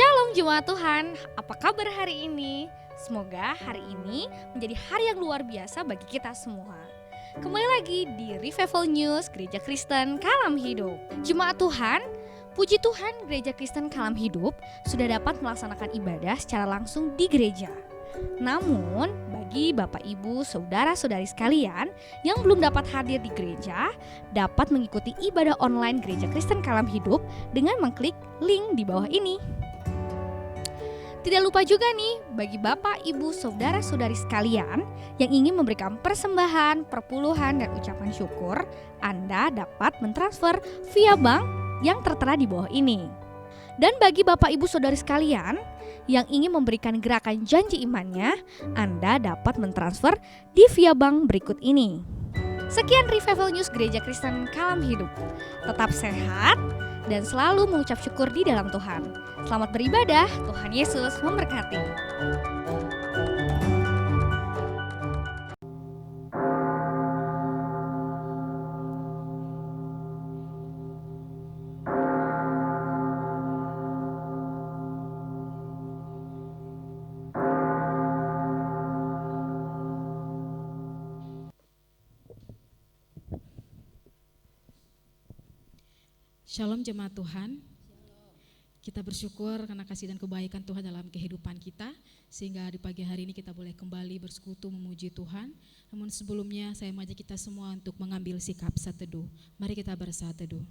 Shalom jemaat Tuhan, apa kabar hari ini? Semoga hari ini menjadi hari yang luar biasa bagi kita semua. Kembali lagi di Revival News Gereja Kristen Kalam Hidup. Jemaat Tuhan, puji Tuhan Gereja Kristen Kalam Hidup sudah dapat melaksanakan ibadah secara langsung di gereja. Namun, bagi Bapak Ibu, Saudara-saudari sekalian yang belum dapat hadir di gereja, dapat mengikuti ibadah online Gereja Kristen Kalam Hidup dengan mengklik link di bawah ini. Tidak lupa juga nih, bagi Bapak, Ibu, Saudara-saudari sekalian yang ingin memberikan persembahan, perpuluhan, dan ucapan syukur, Anda dapat mentransfer via bank yang tertera di bawah ini. Dan bagi Bapak, Ibu, Saudari sekalian yang ingin memberikan gerakan janji imannya, Anda dapat mentransfer di via bank berikut ini. Sekian Revival News Gereja Kristen Kalam Hidup. Tetap sehat dan selalu mengucap syukur di dalam Tuhan. Selamat beribadah, Tuhan Yesus memberkati. Shalom jemaat Tuhan. Kita bersyukur karena kasih dan kebaikan Tuhan dalam kehidupan kita, sehingga di pagi hari ini kita boleh kembali bersekutu memuji Tuhan. Namun sebelumnya saya mengajak kita semua untuk mengambil sikap saat teduh. Mari kita bersaat teduh.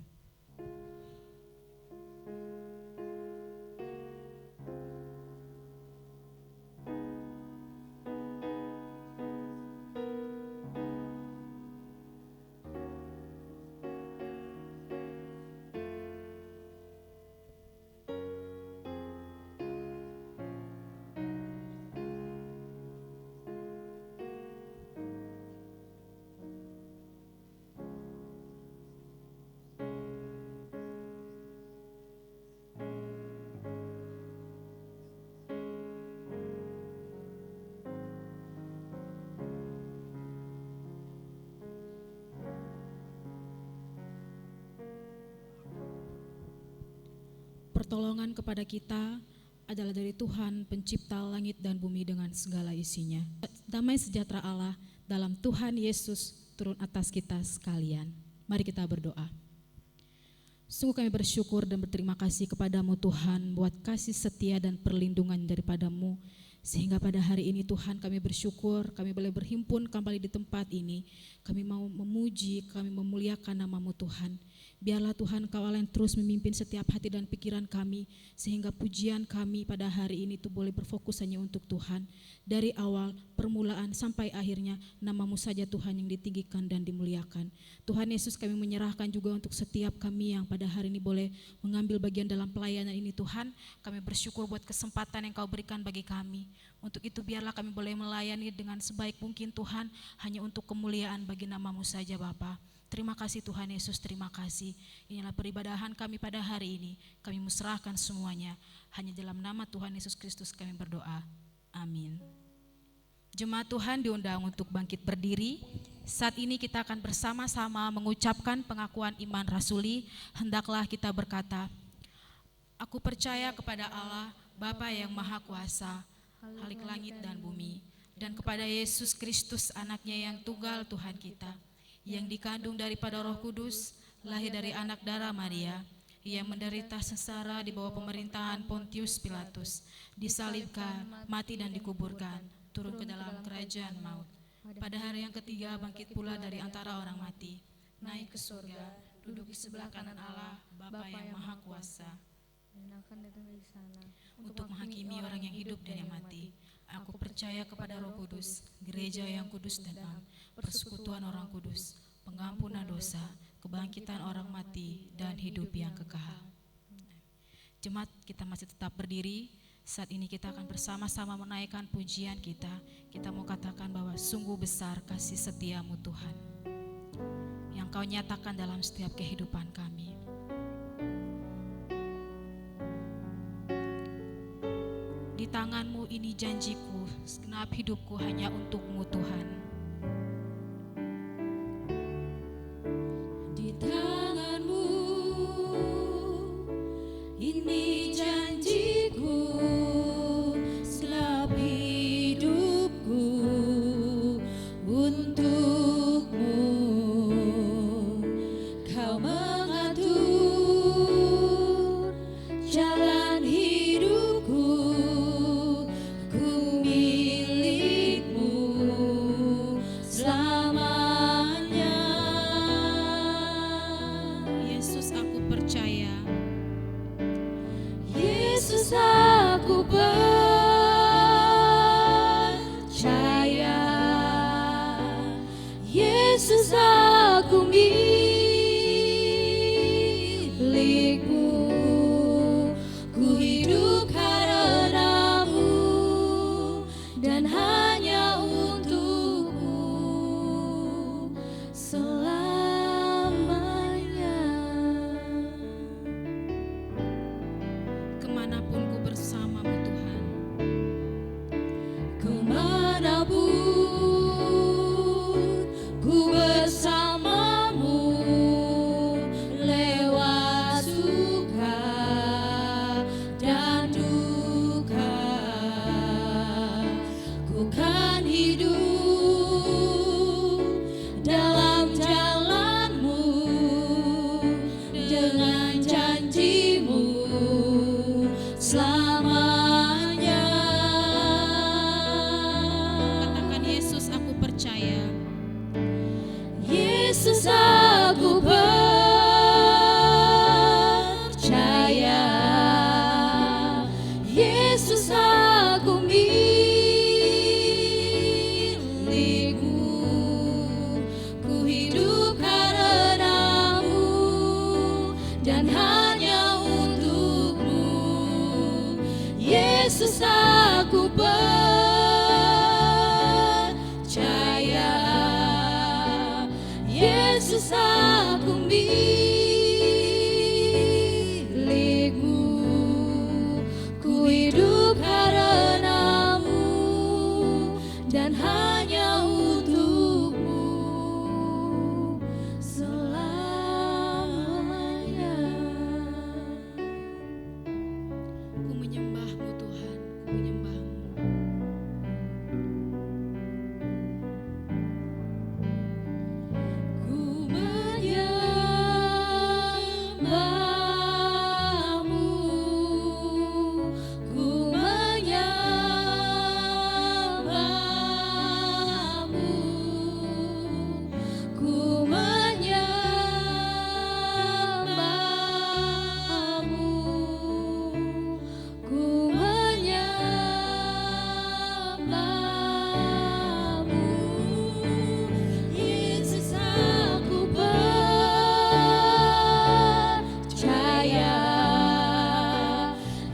Pertolongan kepada kita adalah dari Tuhan pencipta langit dan bumi dengan segala isinya. Damai sejahtera Allah dalam Tuhan Yesus turun atas kita sekalian. Mari kita berdoa. Sungguh kami bersyukur dan berterima kasih kepadamu Tuhan buat kasih setia dan perlindungan daripadamu. Sehingga pada hari ini Tuhan kami bersyukur, kami boleh berhimpun kembali di tempat ini. Kami mau memuji, kami memuliakan namamu Tuhan. Biarlah Tuhan Kau Allah yang terus memimpin setiap hati dan pikiran kami, sehingga pujian kami pada hari ini itu boleh berfokus hanya untuk Tuhan. Dari awal, permulaan sampai akhirnya, namamu saja Tuhan yang ditinggikan dan dimuliakan. Tuhan Yesus, kami menyerahkan juga untuk setiap kami yang pada hari ini boleh mengambil bagian dalam pelayanan ini Tuhan. Kami bersyukur buat kesempatan yang Kau berikan bagi kami. Untuk itu biarlah kami boleh melayani dengan sebaik mungkin Tuhan, hanya untuk kemuliaan bagi namamu saja Bapa. Terima kasih Tuhan Yesus, terima kasih. Inilah peribadahan kami pada hari ini. Kami serahkan semuanya. Hanya dalam nama Tuhan Yesus Kristus kami berdoa. Amin. Jemaat Tuhan diundang untuk bangkit berdiri. Saat ini kita akan bersama-sama mengucapkan pengakuan iman rasuli. Hendaklah kita berkata, aku percaya kepada Allah, Bapa yang Maha Kuasa, Khalik langit dan bumi, dan kepada Yesus Kristus anaknya yang tunggal Tuhan kita, yang dikandung daripada Roh Kudus, lahir dari anak darah Maria, yang menderita sengsara di bawah pemerintahan Pontius Pilatus, disalibkan, mati dan dikuburkan, turun ke dalam kerajaan maut. Pada hari yang ketiga bangkit pula dari antara orang mati, naik ke surga, duduk di sebelah kanan Allah, Bapa yang Maha Kuasa, untuk menghakimi orang yang hidup dan yang mati. Aku percaya kepada Roh Kudus, gereja yang kudus dan am, persekutuan orang kudus, pengampunan dosa, kebangkitan orang mati, dan hidup yang kekal. Jemaat, kita masih tetap berdiri. Saat ini kita akan bersama-sama menaikkan pujian kita. Kita mau katakan bahwa sungguh besar kasih setiamu Tuhan, yang Kau nyatakan dalam setiap kehidupan kami. Di tangan-Mu ini janjiku, segenap hidupku hanya untuk-Mu Tuhan. Di tangan-Mu ini janjiku, aku percaya, Yesus aku milikmu, ku hidup karenamu dan hanya untukmu selamanya. Kemanapun ku bersamamu Tuhan, kemanapun ku bersamamu, lewat suka dan duka, ku kan hidup dalam jalanmu dengan janjimu selamanya. Katakan, Yesus aku percaya, Yesus aku percaya, Yesus aku milikmu, ku hidup karenamu dan hanya untukmu. Yesus aku percaya, Yesus aku milikmu, ku hidup karenamu dan hanya untukmu selamanya. Ku menyembahmu Tuhan, ku menyembahmu. Ku menyembahmu, ku menyembahmu, ku menyembahmu, ku menyembahmu. Yesus aku percaya,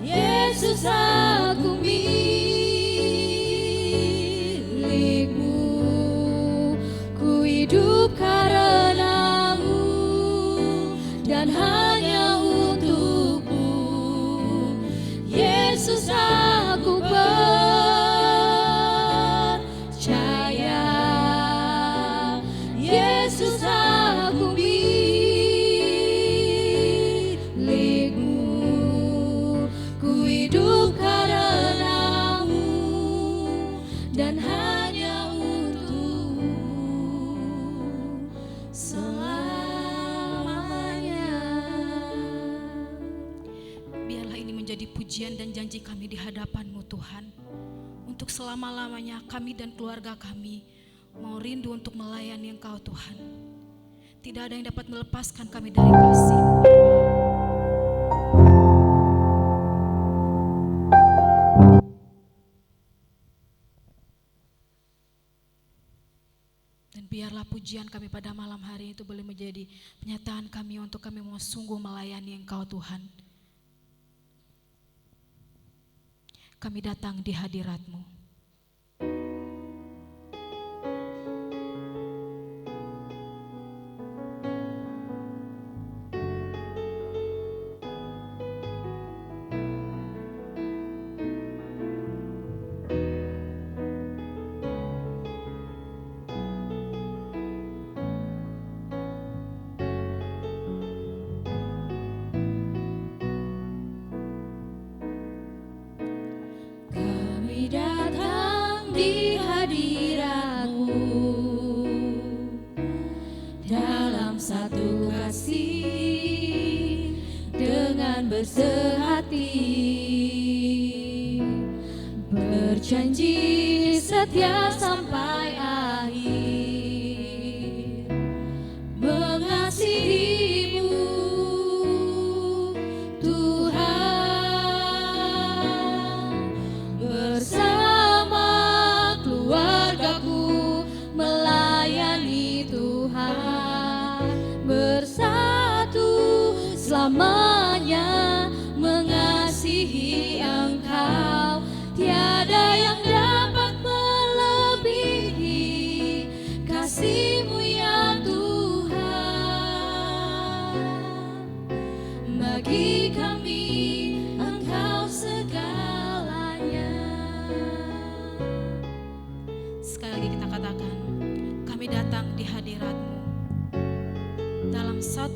Yesus aku milikmu, ku hidup karenamu dan hanya untukmu. Yesus aku percaya, Yesus aku milikmu, ku hidup karenamu dan hanya untukmu selamanya. Biarlah ini menjadi pujian dan janji kami di hadapan-Mu Tuhan. Untuk selama-lamanya kami dan keluarga kami mau rindu untuk melayani Engkau Tuhan. Tidak ada yang dapat melepaskan kami dari kasih. Dan biarlah pujian kami pada malam hari itu boleh menjadi penyataan kami untuk kami mau sungguh melayani Engkau Tuhan. Kami datang di hadirat-Mu. Datang di hadirat-Mu dalam satu kasih dengan bersehati, berjanji setia sampai akhir, mengasihi-Mu Tuhan.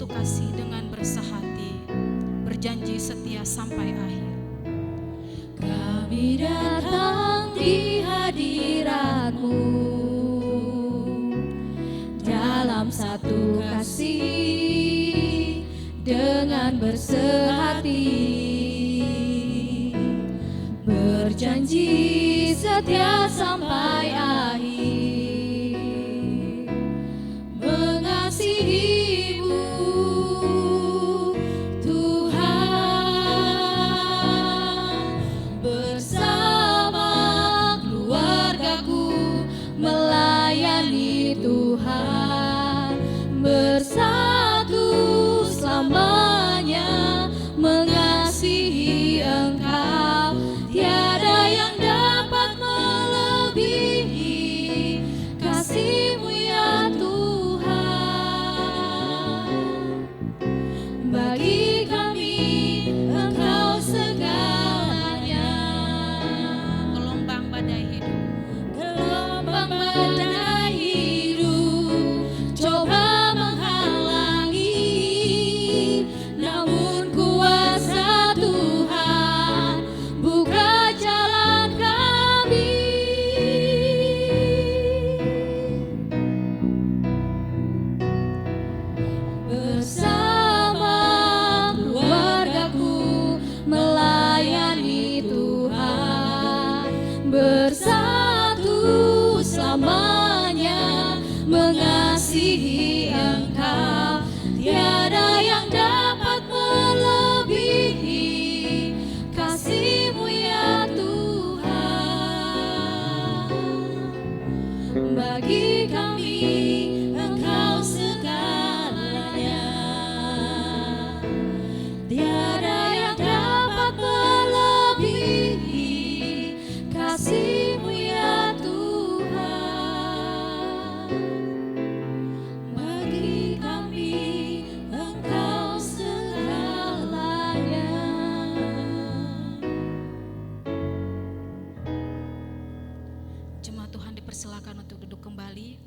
satu kasih dengan bersahati, berjanji setia sampai akhir. Kami datang di hadirat-Mu dalam satu kasih dengan bersehati, berjanji setia sampai akhir, mengasihi-Mu Tuhan, bersama keluargaku melayani Tuhan, bersatu selamanya mengasihi Engkau. Tiada yang dapat melebihi kasih-Mu ya Tuhan. Bagi kami Engkau segalanya. Gelombang badai hidup, Gelombang badai hidup coba menghalangi, namun kuasa Tuhan buka jalan kami. Bersama keluargaku melayani Tuhan, bersatu selamanya mengasihi Engkau. Tiada yang dapat melebihi kasih-Mu ya Tuhan. Bagi kami Engkau segalanya. Tiada yang dapat melebihi kasih-Mu ya Tuhan. Bagi kami Engkau segalanya. Jemaat Tuhan dipersilakan untuk duduk kembali.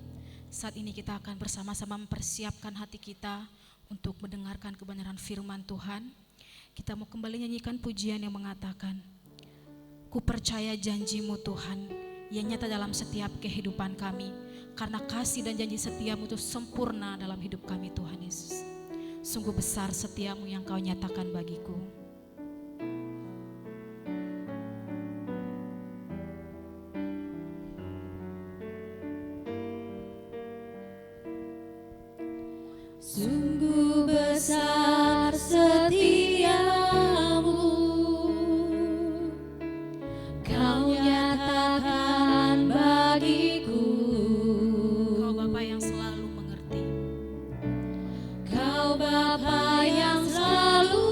Saat ini kita akan bersama-sama mempersiapkan hati kita untuk mendengarkan kebenaran firman Tuhan. Kita mau kembali nyanyikan pujian yang mengatakan, Ku percaya janji-Mu Tuhan yang nyata dalam setiap kehidupan kami, karena kasih dan janji setia-Mu itu sempurna dalam hidup kami Tuhan Yesus. Sungguh besar setia-Mu yang Kau nyatakan bagiku. Sungguh besar setia-Mu, Kau nyatakan bagiku. Kau Bapa yang selalu mengerti, Kau Bapa yang selalu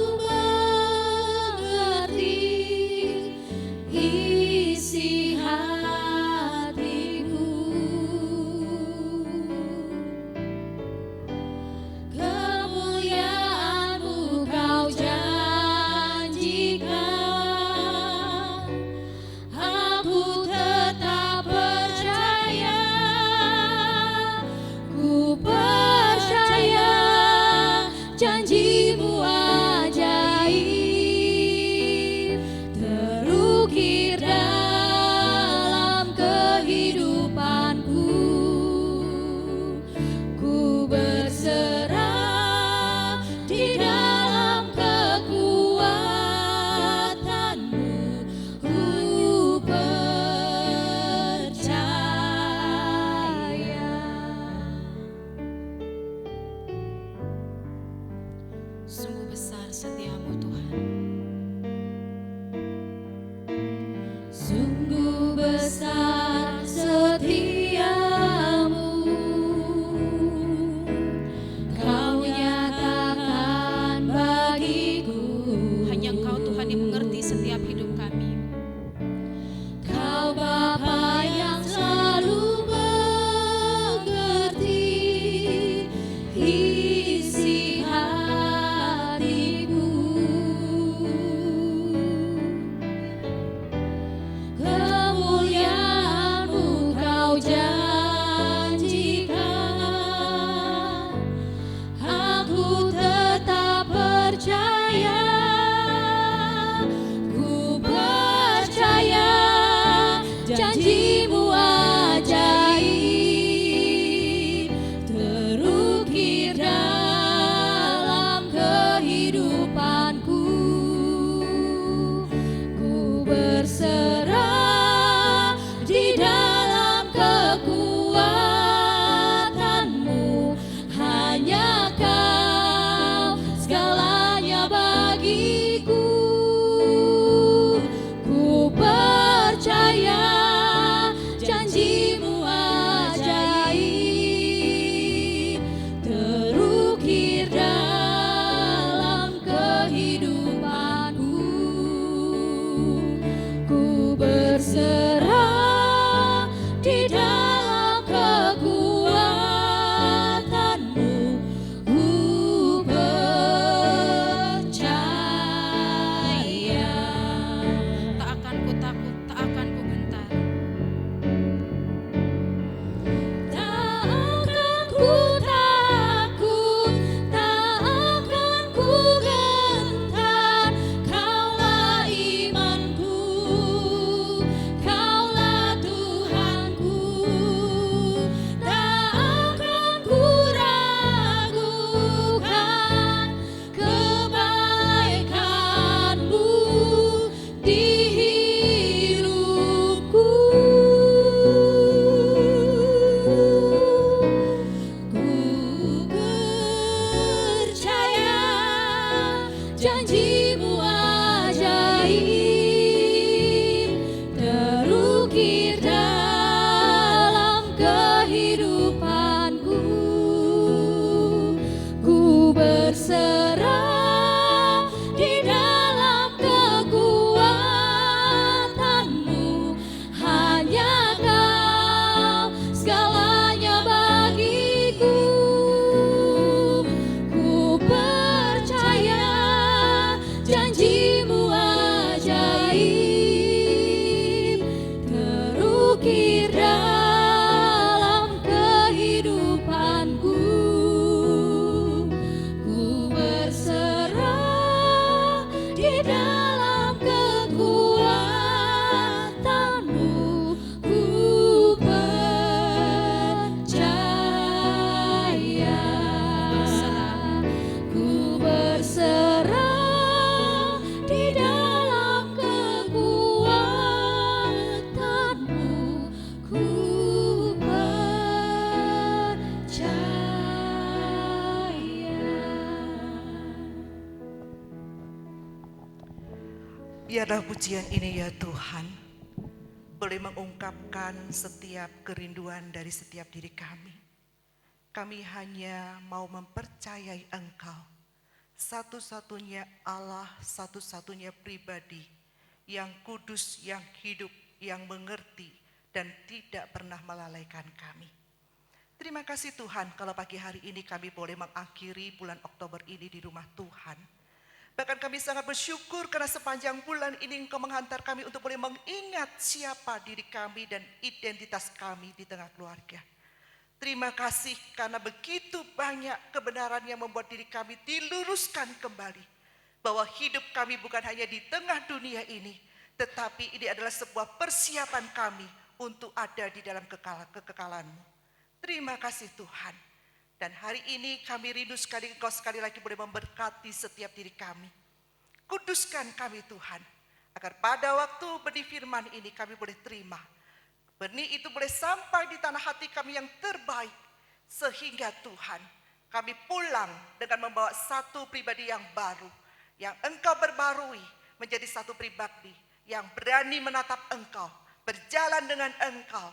mengerti isi hatiku. Kemuliaan-Mu Kau janjikan, aku tetap percaya. Ku percaya janji-Mu ajaib, terukir dalam kehidupanku. Ku berserah di dalam kekuatan-Mu. Ku percaya. sungguh besar setia-Mu Tuhan. Sungguh besar setia-Mu, Kau nyatakan bagiku. Hanya Engkau Tuhan yang mengerti setiap hidup kami. Kau Bapa yang selalu mengerti isi hatiku. Kemuliaan berserah di dalam kekuatanmu, hanya Kau segalanya bagiku. Ku percaya janjimu ajaib, terukir dalam kehidupanku. Ku berserah di dalam kekuatanmu. Ku percaya, tak akan ku takut, tak akan ku gentar. Tak akan ku takut, tak akan ku gentar. Kaulah imanku, Kaulah Tuhanku. Tak akan ku ragukan kebaikan-Mu di hidupku. Ku percaya janjimu ajaib, terukir dalam kehidupanku. Ku berserah di dalam kekuatanmu, hanya Kau segalanya bagiku. Ku percaya janjimu ajaib, terukir dalam kehidupanku. Ku berserah di dalam kekuatanmu. Ku percaya, ku berserah di dalam kekuatanmu. Ku percaya. Biarlah pujian ini ya Tuhan boleh mengungkapkan setiap kerinduan dari setiap diri kami. Kami hanya mau mempercayai Engkau, satu-satunya Allah, satu-satunya pribadi yang kudus, yang hidup, yang mengerti, dan tidak pernah melalaikan kami. Terima kasih Tuhan kalau pagi hari ini kami boleh mengakhiri bulan Oktober ini di rumah Tuhan. Bahkan kami sangat bersyukur karena sepanjang bulan ini Engkau menghantar kami untuk boleh mengingat siapa diri kami dan identitas kami di tengah keluarga. Terima kasih karena begitu banyak kebenaran yang membuat diri kami diluruskan kembali. Bahwa hidup kami bukan hanya di tengah dunia ini, tetapi ini adalah sebuah persiapan kami untuk ada di dalam kekekalan-Mu. Terima kasih Tuhan. Dan hari ini kami rindu sekali Engkau sekali lagi boleh memberkati setiap diri kami. Kuduskan kami Tuhan, agar pada waktu benih firman ini kami boleh terima. Benih itu boleh sampai di tanah hati kami yang terbaik. Sehingga Tuhan, kami pulang dengan membawa satu pribadi yang baru. Yang Engkau berbarui menjadi satu pribadi yang berani menatap Engkau, berjalan dengan Engkau,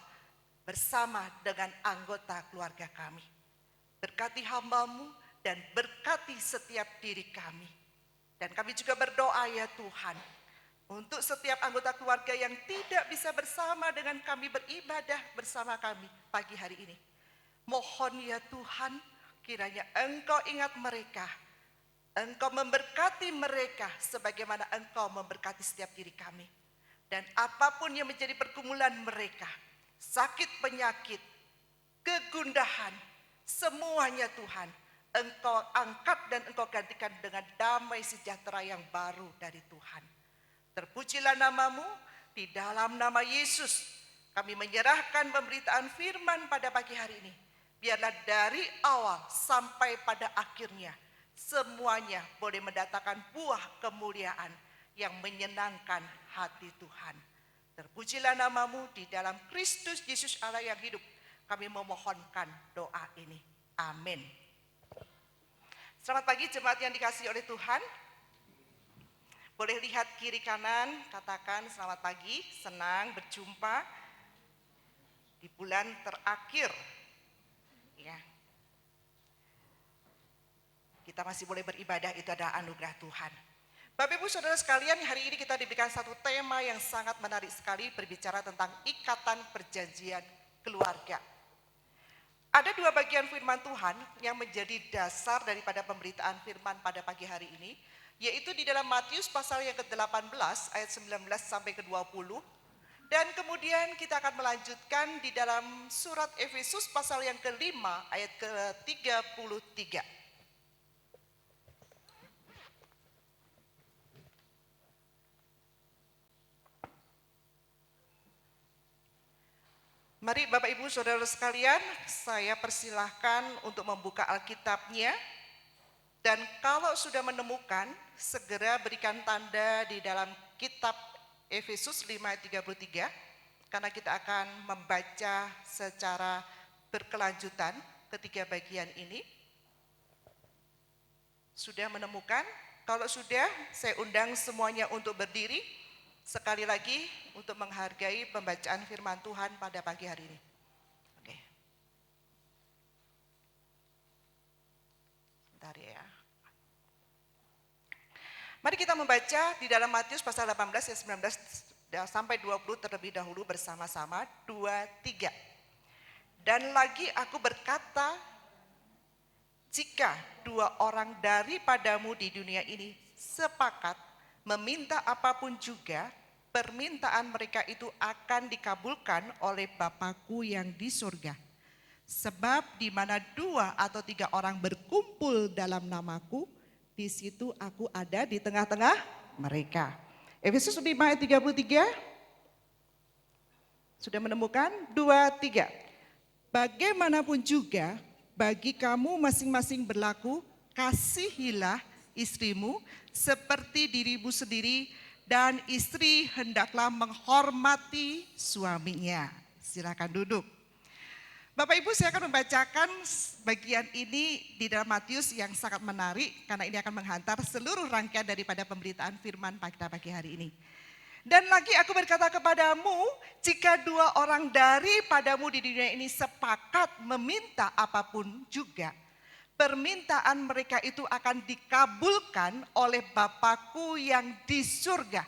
bersama dengan anggota keluarga kami. Berkati hamba-Mu dan berkati setiap diri kami. Dan kami juga berdoa ya Tuhan, untuk setiap anggota keluarga yang tidak bisa bersama dengan kami beribadah bersama kami pagi hari ini. Mohon ya Tuhan, kiranya Engkau ingat mereka. Engkau memberkati mereka sebagaimana Engkau memberkati setiap diri kami. Dan apapun yang menjadi pergumulan mereka, sakit penyakit, kegundahan, semuanya Tuhan, Engkau angkat dan Engkau gantikan dengan damai sejahtera yang baru dari Tuhan. Terpujilah nama-Mu, di dalam nama Yesus kami menyerahkan pemberitaan firman pada pagi hari ini. Biarlah dari awal sampai pada akhirnya semuanya boleh mendatangkan buah kemuliaan yang menyenangkan hati Tuhan. Terpujilah namamu di dalam Kristus Yesus Allah yang hidup. Kami memohonkan doa ini. Amin. Selamat pagi jemaat yang dikasihi oleh Tuhan. Boleh lihat kiri kanan, katakan selamat pagi, senang berjumpa di bulan terakhir. Ya. Kita masih boleh beribadah, itu adalah anugerah Tuhan. Bapak Ibu Saudara sekalian, hari ini kita diberikan satu tema yang sangat menarik sekali, berbicara tentang ikatan perjanjian keluarga. Ada dua bagian firman Tuhan yang menjadi dasar daripada pemberitaan firman pada pagi hari ini, yaitu di dalam Matius pasal yang ke-18 ayat 19 sampai ke-20, dan kemudian kita akan melanjutkan di dalam surat Efesus pasal yang ke-5 ayat ke-33. Mari Bapak Ibu Saudara sekalian, saya persilahkan untuk membuka Alkitabnya. Dan kalau sudah menemukan, segera berikan tanda di dalam kitab Efesus 5 ayat 33. Karena kita akan membaca secara berkelanjutan ketiga bagian ini. Sudah menemukan? Kalau sudah, saya undang semuanya untuk berdiri. Sekali lagi untuk menghargai pembacaan firman Tuhan pada pagi hari ini. Oke. Sebentar ya. Mari kita membaca di dalam Matius pasal 18 ayat 19 sampai 20 terlebih dahulu bersama-sama. 2, 3. Dan lagi aku berkata, jika dua orang daripadamu di dunia ini sepakat meminta apapun juga, permintaan mereka itu akan dikabulkan oleh Bapa-Ku yang di surga. Sebab di mana 2 atau 3 orang berkumpul dalam namaku, di situ aku ada di tengah-tengah mereka. Efesus 5 ayat 33. Sudah menemukan? 2, 3. Bagaimanapun juga bagi kamu masing-masing berlaku, kasihilah istrimu seperti dirimu sendiri, dan istri hendaklah menghormati suaminya. Silakan duduk. Bapak Ibu, saya akan membacakan bagian ini di dalam Matius yang sangat menarik, karena ini akan menghantar seluruh rangkaian daripada pemberitaan firman pada pagi hari ini. Dan lagi aku berkata kepadamu, jika 2 orang daripadamu di dunia ini sepakat meminta apapun juga, permintaan mereka itu akan dikabulkan oleh Bapa-Ku yang di surga.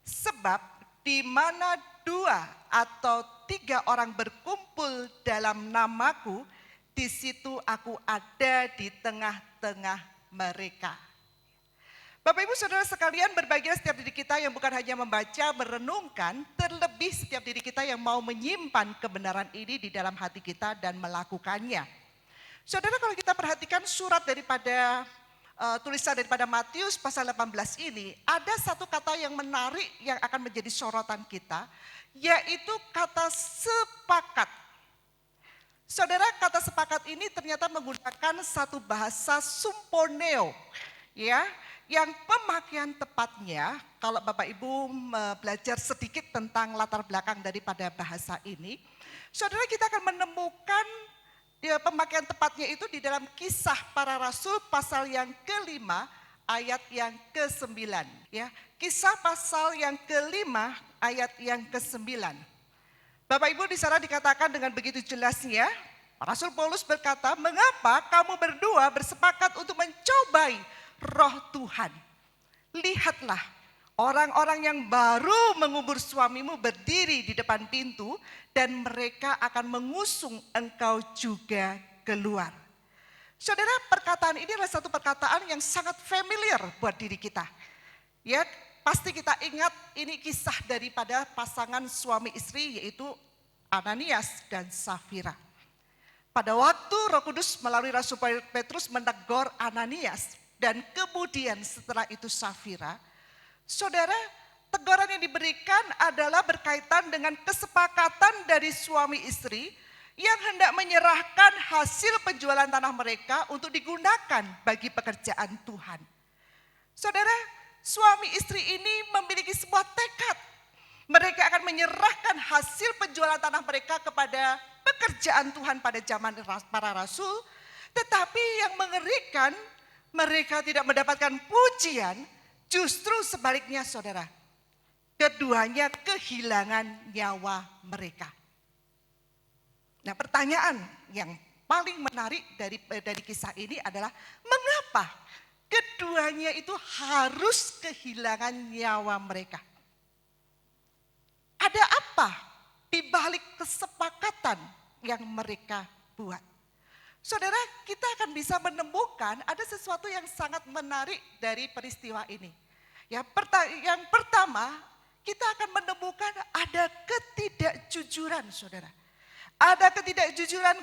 Sebab di mana 2 atau 3 orang berkumpul dalam namaku, di situ aku ada di tengah-tengah mereka. Bapak Ibu Saudara sekalian, berbahagia setiap diri kita yang bukan hanya membaca, merenungkan, terlebih setiap diri kita yang mau menyimpan kebenaran ini di dalam hati kita dan melakukannya. Saudara, kalau kita perhatikan surat daripada tulisan daripada Matius pasal 18 ini, ada satu kata yang menarik yang akan menjadi sorotan kita, yaitu kata sepakat. Saudara, kata sepakat ini ternyata menggunakan satu bahasa sumponeo, ya, yang pemakaian tepatnya, kalau Bapak Ibu belajar sedikit tentang latar belakang daripada bahasa ini, saudara, kita akan menemukan pemakaian tepatnya itu di dalam Kisah Para Rasul pasal yang ke-5 ayat yang ke-9. Ya, Kisah pasal yang ke-5 ayat yang ke-9. Bapak Ibu, di sana dikatakan dengan begitu jelasnya, Rasul Paulus berkata, mengapa kamu berdua bersepakat untuk mencobai roh Tuhan? Lihatlah, orang-orang yang baru mengubur suamimu berdiri di depan pintu, dan mereka akan mengusung engkau juga keluar. Saudara, perkataan ini adalah satu perkataan yang sangat familiar buat diri kita. Ya, pasti kita ingat ini kisah daripada pasangan suami istri, yaitu Ananias dan Safira. Pada waktu Roh Kudus melalui Rasul Petrus menegur Ananias, dan kemudian setelah itu Safira, saudara, teguran yang diberikan adalah berkaitan dengan kesepakatan dari suami istri yang hendak menyerahkan hasil penjualan tanah mereka untuk digunakan bagi pekerjaan Tuhan. Saudara, suami istri ini memiliki sebuah tekad. Mereka akan menyerahkan hasil penjualan tanah mereka kepada pekerjaan Tuhan pada zaman para rasul. Tetapi yang mengerikan, mereka tidak mendapatkan pujian, justru sebaliknya saudara. Keduanya kehilangan nyawa mereka. Nah, pertanyaan yang paling menarik dari kisah ini adalah mengapa keduanya itu harus kehilangan nyawa mereka? Ada apa di balik kesepakatan yang mereka buat? Saudara, kita akan bisa menemukan ada sesuatu yang sangat menarik dari peristiwa ini. Yang pertama, kita akan menemukan ada ketidakjujuran, saudara. Ada ketidakjujuran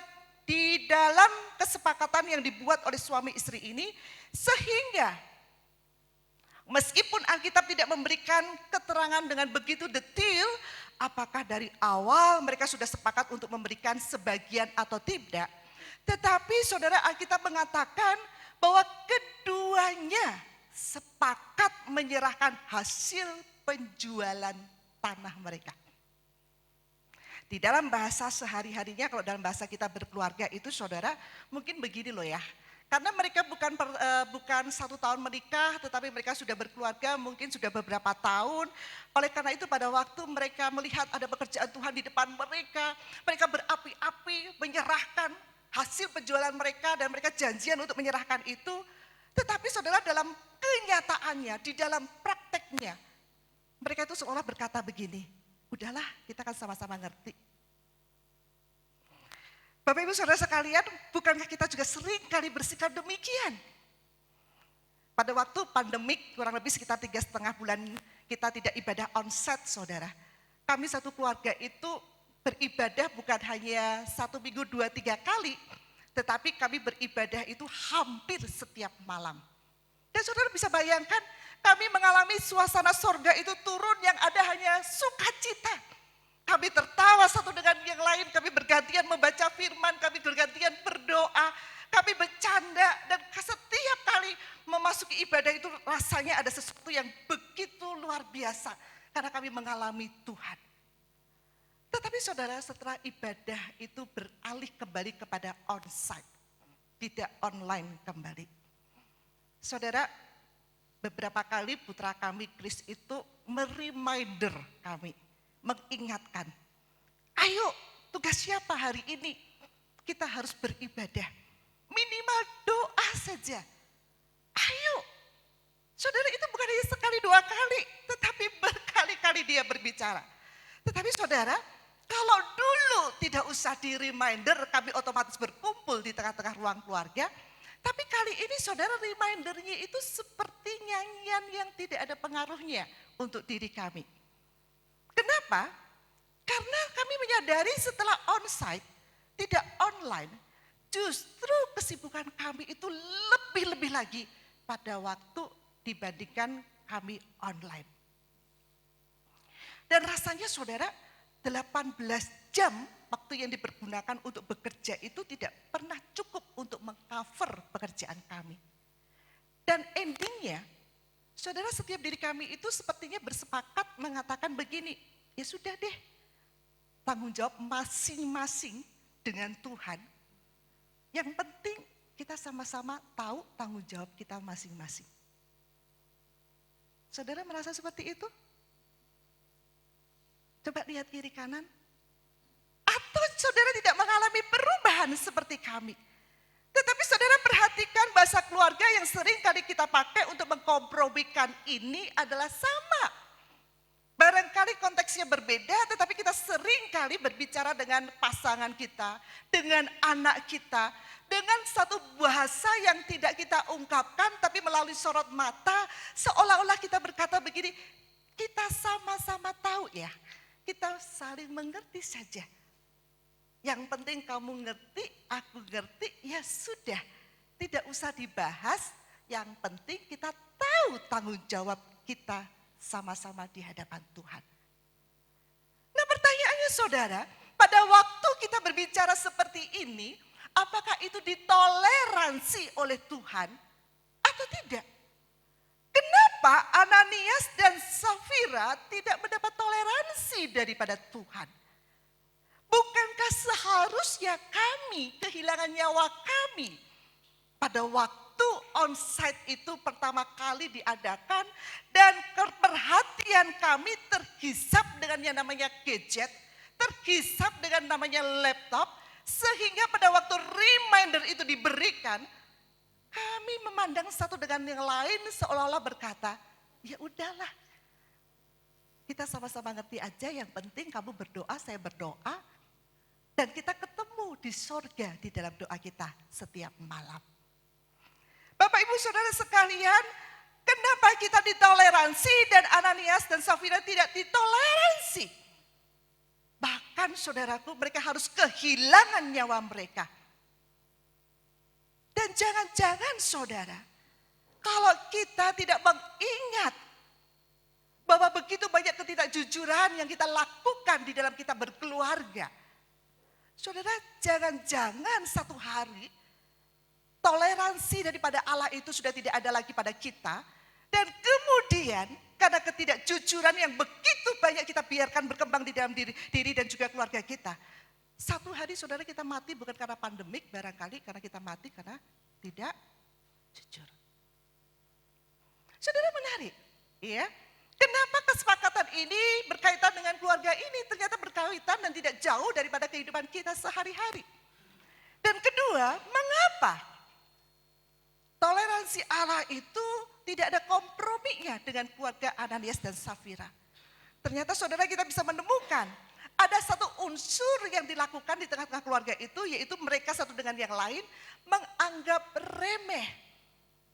di dalam kesepakatan yang dibuat oleh suami istri ini, sehingga meskipun Alkitab tidak memberikan keterangan dengan begitu detail, apakah dari awal mereka sudah sepakat untuk memberikan sebagian atau tidak. Tetapi saudara, Alkitab mengatakan bahwa keduanya sepakat menyerahkan hasil penjualan tanah mereka. Di dalam bahasa sehari-harinya, kalau dalam bahasa kita berkeluarga itu saudara, mungkin begini loh ya. Karena mereka bukan 1 tahun menikah, tetapi mereka sudah berkeluarga mungkin sudah beberapa tahun. Oleh karena itu pada waktu mereka melihat ada pekerjaan Tuhan di depan mereka, mereka berapi-api menyerahkan hasil penjualan mereka dan mereka janjian untuk menyerahkan itu. Tetapi saudara, dalam kenyataannya, di dalam prakteknya, mereka itu seolah berkata begini, udahlah kita kan sama-sama ngerti. Bapak Ibu Saudara sekalian, bukankah kita juga sering kali bersikap demikian? Pada waktu pandemik kurang lebih sekitar 3,5 bulan kita tidak ibadah onsite saudara. Kami satu keluarga itu beribadah bukan hanya 1 minggu 2-3 kali, tetapi kami beribadah itu hampir setiap malam. Dan saudara bisa bayangkan, kami mengalami suasana sorga itu turun yang ada hanya sukacita. Kami tertawa satu dengan yang lain, kami bergantian membaca firman, kami bergantian berdoa, kami bercanda, dan setiap kali memasuki ibadah itu rasanya ada sesuatu yang begitu luar biasa, karena kami mengalami Tuhan. Tetapi saudara, setelah ibadah itu beralih kembali kepada onsite, tidak online kembali. Saudara, beberapa kali putra kami Chris itu mereminder kami, mengingatkan, ayo tugas siapa hari ini? Kita harus beribadah, minimal doa saja. Ayo, saudara, itu bukan hanya sekali 2 kali, tetapi berkali-kali dia berbicara. Tetapi saudara, kalau dulu tidak usah di reminder, kami otomatis berkumpul di tengah-tengah ruang keluarga. Tapi kali ini saudara, remindernya itu seperti nyanyian yang tidak ada pengaruhnya untuk diri kami. Kenapa? Karena kami menyadari setelah onsite, tidak online, justru kesibukan kami itu lebih-lebih lagi pada waktu dibandingkan kami online. Dan rasanya saudara, 18 jam waktu yang dipergunakan untuk bekerja itu tidak pernah cukup untuk mengcover pekerjaan kami. Dan endingnya, saudara, setiap diri kami itu sepertinya bersepakat mengatakan begini, ya sudah deh, tanggung jawab masing-masing dengan Tuhan. Yang penting kita sama-sama tahu tanggung jawab kita masing-masing. Saudara merasa seperti itu? Coba lihat kiri kanan. Atau saudara tidak mengalami perubahan seperti kami. Tetapi saudara perhatikan bahasa keluarga yang sering kali kita pakai untuk mengkompromikan ini adalah sama. Barangkali konteksnya berbeda, tetapi kita sering kali berbicara dengan pasangan kita, dengan anak kita, dengan satu bahasa yang tidak kita ungkapkan, tapi melalui sorot mata, seolah-olah kita berkata begini, kita sama-sama tahu ya, kita saling mengerti saja. Yang penting kamu ngerti, aku ngerti, ya sudah, tidak usah dibahas, yang penting kita tahu tanggung jawab kita sama-sama di hadapan Tuhan. Nah pertanyaannya saudara, pada waktu kita berbicara seperti ini, apakah itu ditoleransi oleh Tuhan atau tidak? Kenapa Mengapa Ananias dan Safira tidak mendapat toleransi daripada Tuhan? Bukankah seharusnya kami kehilangan nyawa kami pada waktu onsite itu pertama kali diadakan dan perhatian kami terhisap dengan yang namanya gadget, terhisap dengan namanya laptop, sehingga pada waktu reminder itu diberikan, kami memandang satu dengan yang lain seolah-olah berkata, ya udahlah, kita sama-sama ngerti aja, yang penting kamu berdoa, saya berdoa, dan kita ketemu di sorga di dalam doa kita setiap malam. Bapak Ibu Saudara sekalian, kenapa kita ditoleransi dan Ananias dan Safira tidak ditoleransi? Bahkan saudaraku, mereka harus kehilangan nyawa mereka. Dan jangan-jangan saudara, kalau kita tidak mengingat bahwa begitu banyak ketidakjujuran yang kita lakukan di dalam kita berkeluarga. Saudara, jangan-jangan satu hari toleransi daripada Allah itu sudah tidak ada lagi pada kita. Dan kemudian karena ketidakjujuran yang begitu banyak kita biarkan berkembang di dalam diri dan juga keluarga kita. Satu hari saudara kita mati bukan karena pandemik, barangkali karena kita mati karena tidak jujur. Saudara menarik, ya. Kenapa kesepakatan ini berkaitan dengan keluarga ini? Ternyata berkaitan dan tidak jauh daripada kehidupan kita sehari-hari. Dan kedua, mengapa toleransi Allah itu tidak ada komprominya dengan keluarga Ananias dan Safira? Ternyata saudara kita bisa menemukan ada satu unsur yang dilakukan di tengah-tengah keluarga itu, yaitu mereka satu dengan yang lain menganggap remeh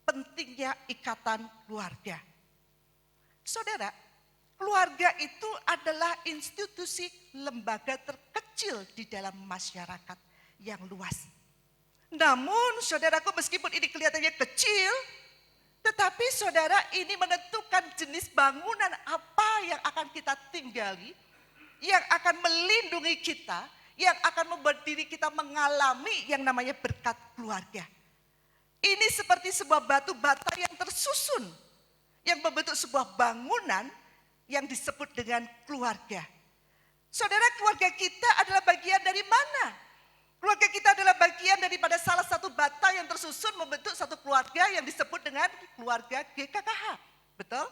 pentingnya ikatan keluarga. Saudara, keluarga itu adalah institusi lembaga terkecil di dalam masyarakat yang luas. Namun saudaraku, meskipun ini kelihatannya kecil, tetapi saudara, ini menentukan jenis bangunan apa yang akan kita tinggali, yang akan melindungi kita, yang akan membuat diri kita mengalami yang namanya berkat keluarga. Ini seperti sebuah batu bata yang tersusun, yang membentuk sebuah bangunan yang disebut dengan keluarga. Saudara, keluarga kita adalah bagian dari mana? Keluarga kita adalah bagian daripada salah satu bata yang tersusun membentuk satu keluarga yang disebut dengan keluarga GKKH. Betul?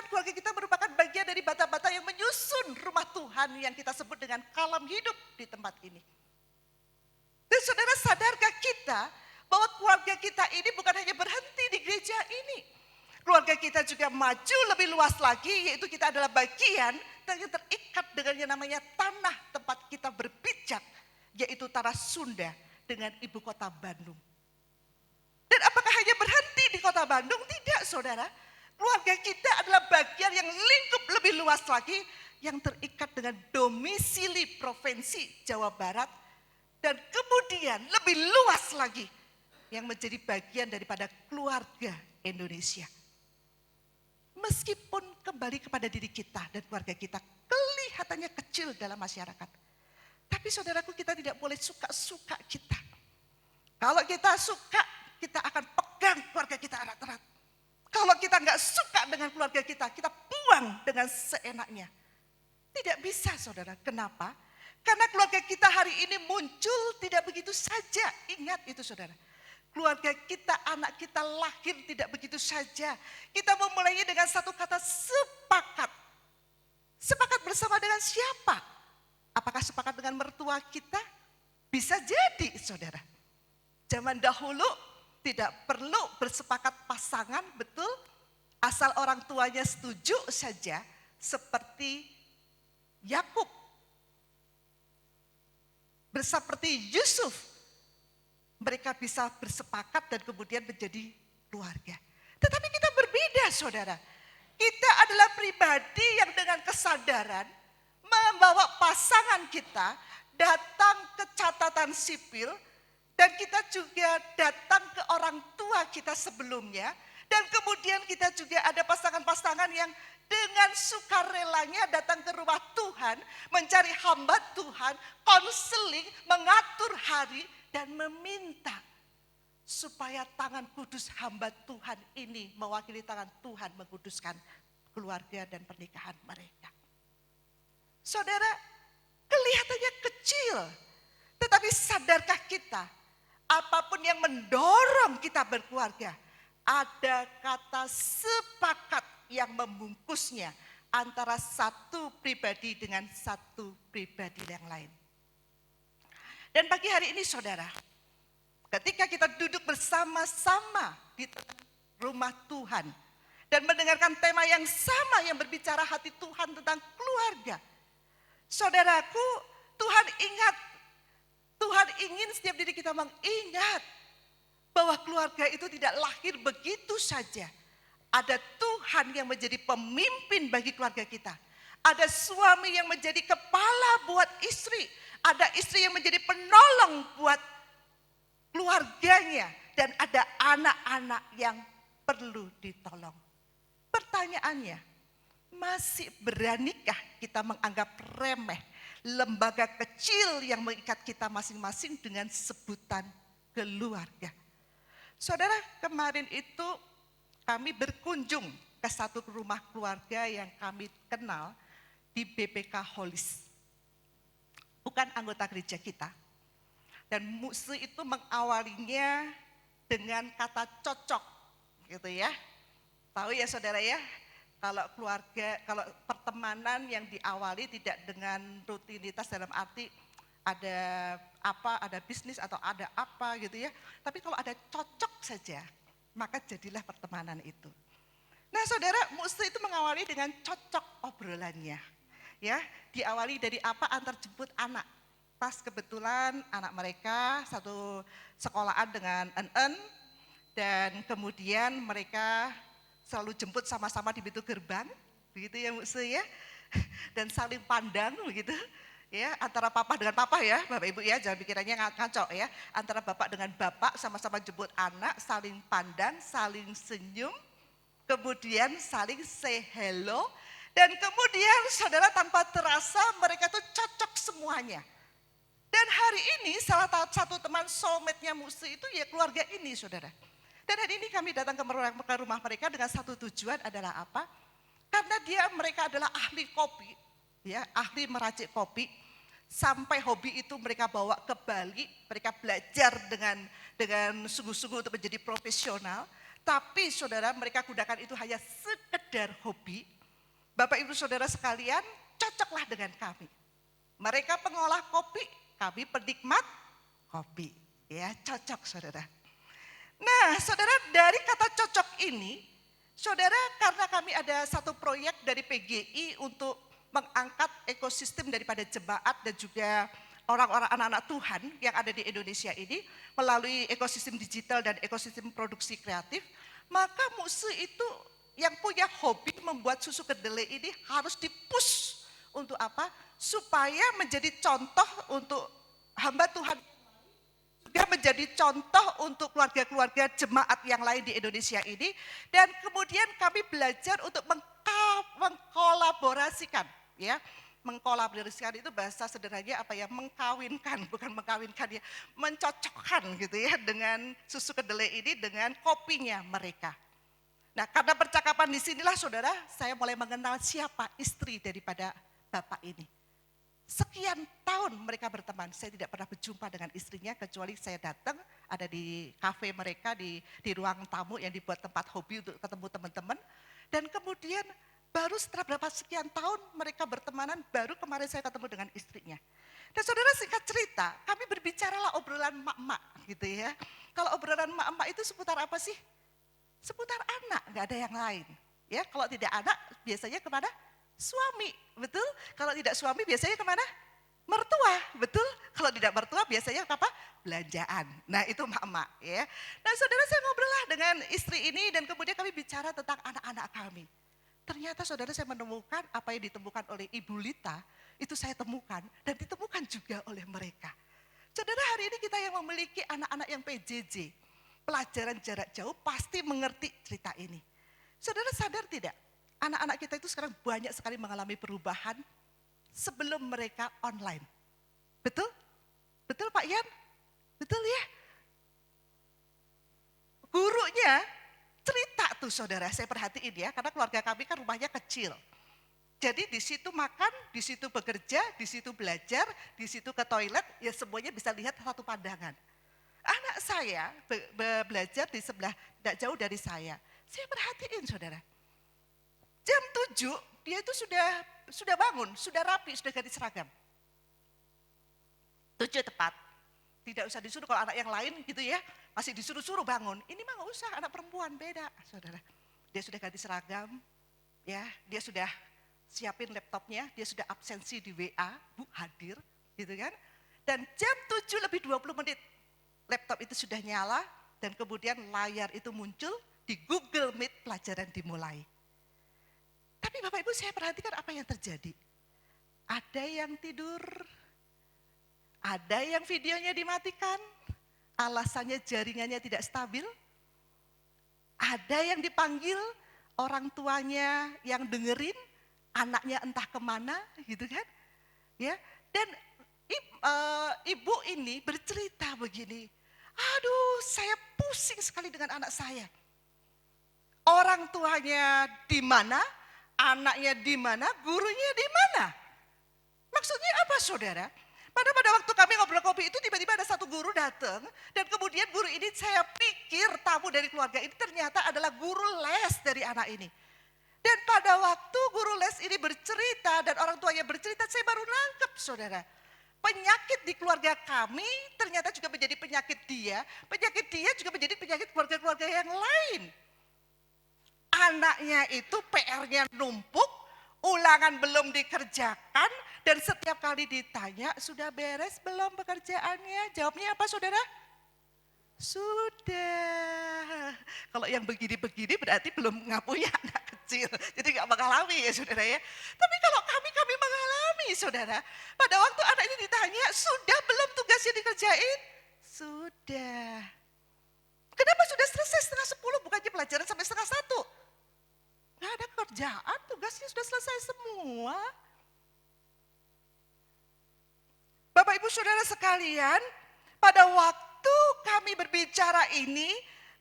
Keluarga kita merupakan bagian dari bata-bata yang menyusun rumah Tuhan yang kita sebut dengan kalam hidup di tempat ini. Dan saudara, sadarkah kita bahwa keluarga kita ini bukan hanya berhenti di gereja ini. Keluarga kita juga maju lebih luas lagi, yaitu kita adalah bagian yang terikat dengan yang namanya tanah tempat kita berpijak, yaitu tanah Sunda dengan ibu kota Bandung. Dan apakah hanya berhenti di kota Bandung? Tidak, saudara. Keluarga kita adalah bagian yang lingkup lebih luas lagi, yang terikat dengan domisili provinsi Jawa Barat, dan kemudian lebih luas lagi yang menjadi bagian daripada keluarga Indonesia. Meskipun kembali kepada diri kita dan keluarga kita kelihatannya kecil dalam masyarakat, tapi saudaraku, kita tidak boleh suka-suka kita. Kalau kita suka, kita akan pegang keluarga kita erat-erat. Kalau kita nggak suka dengan keluarga kita buang dengan seenaknya. Tidak bisa, saudara. Kenapa? Karena keluarga kita hari ini muncul tidak begitu saja. Ingat itu, saudara. Keluarga kita, anak kita lahir tidak begitu saja. Kita memulainya dengan satu kata, sepakat. Sepakat bersama dengan siapa? Apakah sepakat dengan mertua kita? Bisa jadi, saudara. Zaman dahulu tidak perlu bersepakat pasangan, betul? Asal orang tuanya setuju saja, seperti Yakub, seperti Yusuf. Mereka bisa bersepakat dan kemudian menjadi keluarga. Tetapi kita berbeda, saudara. Kita adalah pribadi yang dengan kesadaran membawa pasangan kita datang ke catatan sipil, dan kita juga datang ke orang tua kita sebelumnya. Dan kemudian kita juga ada pasangan-pasangan yang dengan sukarelanya datang ke rumah Tuhan, mencari hamba Tuhan, konseling, mengatur hari, dan meminta supaya tangan kudus hamba Tuhan ini mewakili tangan Tuhan mengkuduskan keluarga dan pernikahan mereka. Saudara, kelihatannya kecil, tetapi sadarkah kita, apapun yang mendorong kita berkeluarga, ada kata sepakat yang membungkusnya antara satu pribadi dengan satu pribadi yang lain. Dan pagi hari ini saudara, ketika kita duduk bersama-sama di rumah Tuhan dan mendengarkan tema yang sama yang berbicara hati Tuhan tentang keluarga. Saudaraku, Tuhan ingin setiap diri kita mengingat bahwa keluarga itu tidak lahir begitu saja. Ada Tuhan yang menjadi pemimpin bagi keluarga kita. Ada suami yang menjadi kepala buat istri. Ada istri yang menjadi penolong buat keluarganya. Dan ada anak-anak yang perlu ditolong. Pertanyaannya, masih beranikah kita menganggap remeh lembaga kecil yang mengikat kita masing-masing dengan sebutan keluarga? Saudara, kemarin itu kami berkunjung ke satu rumah keluarga yang kami kenal di BPK Holis. Bukan anggota gereja kita. Dan Muse itu mengawalinya dengan kata cocok, gitu ya. Tahu ya saudara ya, kalau keluarga, kalau pertemanan yang diawali tidak dengan rutinitas dalam arti ada apa, ada bisnis atau ada apa gitu ya. Tapi kalau ada cocok saja, maka jadilah pertemanan itu. Nah saudara, Muse itu mengawali dengan cocok obrolannya. Ya, diawali dari apa, antar jemput anak. Pas kebetulan anak mereka satu sekolahan dengan En, dan kemudian mereka selalu jemput sama-sama di pintu gerbang, begitu ya Muse ya. Dan saling pandang begitu. Ya, antara papa dengan papa ya, Bapak Ibu ya, jangan pikirannya ngaco ya. Antara bapak dengan bapak sama-sama jemput anak, saling pandang, saling senyum, kemudian saling say hello, dan kemudian saudara tanpa terasa mereka tuh cocok semuanya. Dan hari ini salah satu teman soulmate-nya Muse itu ya keluarga ini saudara. Dan hari ini kami datang ke rumah mereka dengan satu tujuan adalah apa? Karena mereka adalah ahli kopi. Ya, ahli meracik kopi, sampai hobi itu mereka bawa ke Bali, mereka belajar dengan sungguh-sungguh untuk menjadi profesional, tapi saudara mereka gunakan itu hanya sekedar hobi. Bapak Ibu Saudara sekalian, cocoklah dengan kami. Mereka pengolah kopi, kami penikmat kopi. Ya, cocok saudara. Nah, saudara dari kata cocok ini, saudara karena kami ada satu proyek dari PGI untuk mengangkat ekosistem daripada jemaat dan juga orang-orang anak-anak Tuhan yang ada di Indonesia ini melalui ekosistem digital dan ekosistem produksi kreatif, maka Muse itu yang punya hobi membuat susu kedelai ini harus dipush untuk apa? Supaya menjadi contoh untuk hamba Tuhan, juga menjadi contoh untuk keluarga-keluarga jemaat yang lain di Indonesia ini. Dan kemudian kami belajar untuk mengkolaborasikan. Ya, mengkolaborasikan itu bahasa sederhananya apa ya, mengkawinkan, bukan mengkawinkan ya, mencocokkan gitu ya dengan susu kedelai ini dengan kopinya mereka. Nah, karena percakapan di sinilah saudara, saya mulai mengenal siapa istri daripada bapak ini. Sekian tahun mereka berteman, saya tidak pernah berjumpa dengan istrinya kecuali saya datang ada di kafe mereka di ruang tamu yang dibuat tempat hobi untuk ketemu teman-teman, dan kemudian baru setelah berapa sekian tahun mereka bertemanan, baru kemarin saya ketemu dengan istrinya. Dan saudara singkat cerita, kami berbicaralah obrolan mak-mak gitu ya. Kalau obrolan mak-mak itu seputar apa sih? Seputar anak, gak ada yang lain. Ya, kalau tidak anak biasanya kemana? Suami, betul? Kalau tidak suami biasanya kemana? Mertua, betul? Kalau tidak mertua biasanya apa? Belanjaan. Nah itu mak-mak ya. Nah saudara saya ngobrol lah dengan istri ini dan kemudian kami bicara tentang anak-anak kami. Ternyata saudara saya menemukan apa yang ditemukan oleh Ibu Lita, itu saya temukan dan ditemukan juga oleh mereka. Saudara hari ini kita yang memiliki anak-anak yang PJJ, pelajaran jarak jauh pasti mengerti cerita ini. Saudara sadar tidak? Anak-anak kita itu sekarang banyak sekali mengalami perubahan sebelum mereka online. Betul? Betul Pak Yan? Betul ya? gurunya cerita tuh saudara, saya perhatiin ya, karena keluarga kami kan rumahnya kecil. Jadi di situ makan, di situ bekerja, di situ belajar, di situ ke toilet, ya semuanya bisa lihat satu pandangan. Anak saya belajar di sebelah, tidak jauh dari saya. Saya perhatiin saudara, jam 7 dia itu sudah bangun, sudah rapi, sudah ganti seragam. 7 tepat. Tidak usah disuruh, kalau anak yang lain gitu ya, masih disuruh-suruh bangun. Ini mah nggak usah, anak perempuan beda saudara. Dia sudah ganti seragam, ya, dia sudah siapin laptopnya, dia sudah absensi di WA, Bu hadir, gitu kan. Dan jam 7 lebih 20 menit, laptop itu sudah nyala, dan kemudian layar itu muncul, di Google Meet pelajaran dimulai. Tapi Bapak Ibu saya perhatikan apa yang terjadi. Ada yang tidur, ada yang videonya dimatikan, alasannya jaringannya tidak stabil, ada yang dipanggil, orang tuanya yang dengerin, anaknya entah kemana gitu kan. Ya, dan ibu ini bercerita begini, aduh saya pusing sekali dengan anak saya. Orang tuanya di mana, anaknya di mana, gurunya di mana. Maksudnya apa saudara? Pada waktu kami ngobrol kopi itu tiba-tiba ada satu guru datang dan kemudian guru ini saya pikir tamu dari keluarga ini ternyata adalah guru les dari anak ini. Dan pada waktu guru les ini bercerita dan orang tuanya bercerita, saya baru nangkep saudara. Penyakit di keluarga kami ternyata juga menjadi penyakit dia juga menjadi penyakit keluarga-keluarga yang lain. Anaknya itu PR-nya numpuk, ulangan belum dikerjakan, dan setiap kali ditanya, sudah beres belum pekerjaannya? Jawabnya apa saudara? Sudah. Kalau yang begini-begini berarti belum ngapunya anak kecil. Jadi gak mengalami ya saudara ya. Tapi kalau kami mengalami saudara. Pada waktu anak ini ditanya, sudah belum tugasnya dikerjain? Sudah. Kenapa sudah selesai setengah 10 bukannya pelajaran sampai setengah 1? Gak ada kerjaan, tugasnya sudah selesai semua. Bapak Ibu Saudara sekalian, pada waktu kami berbicara ini,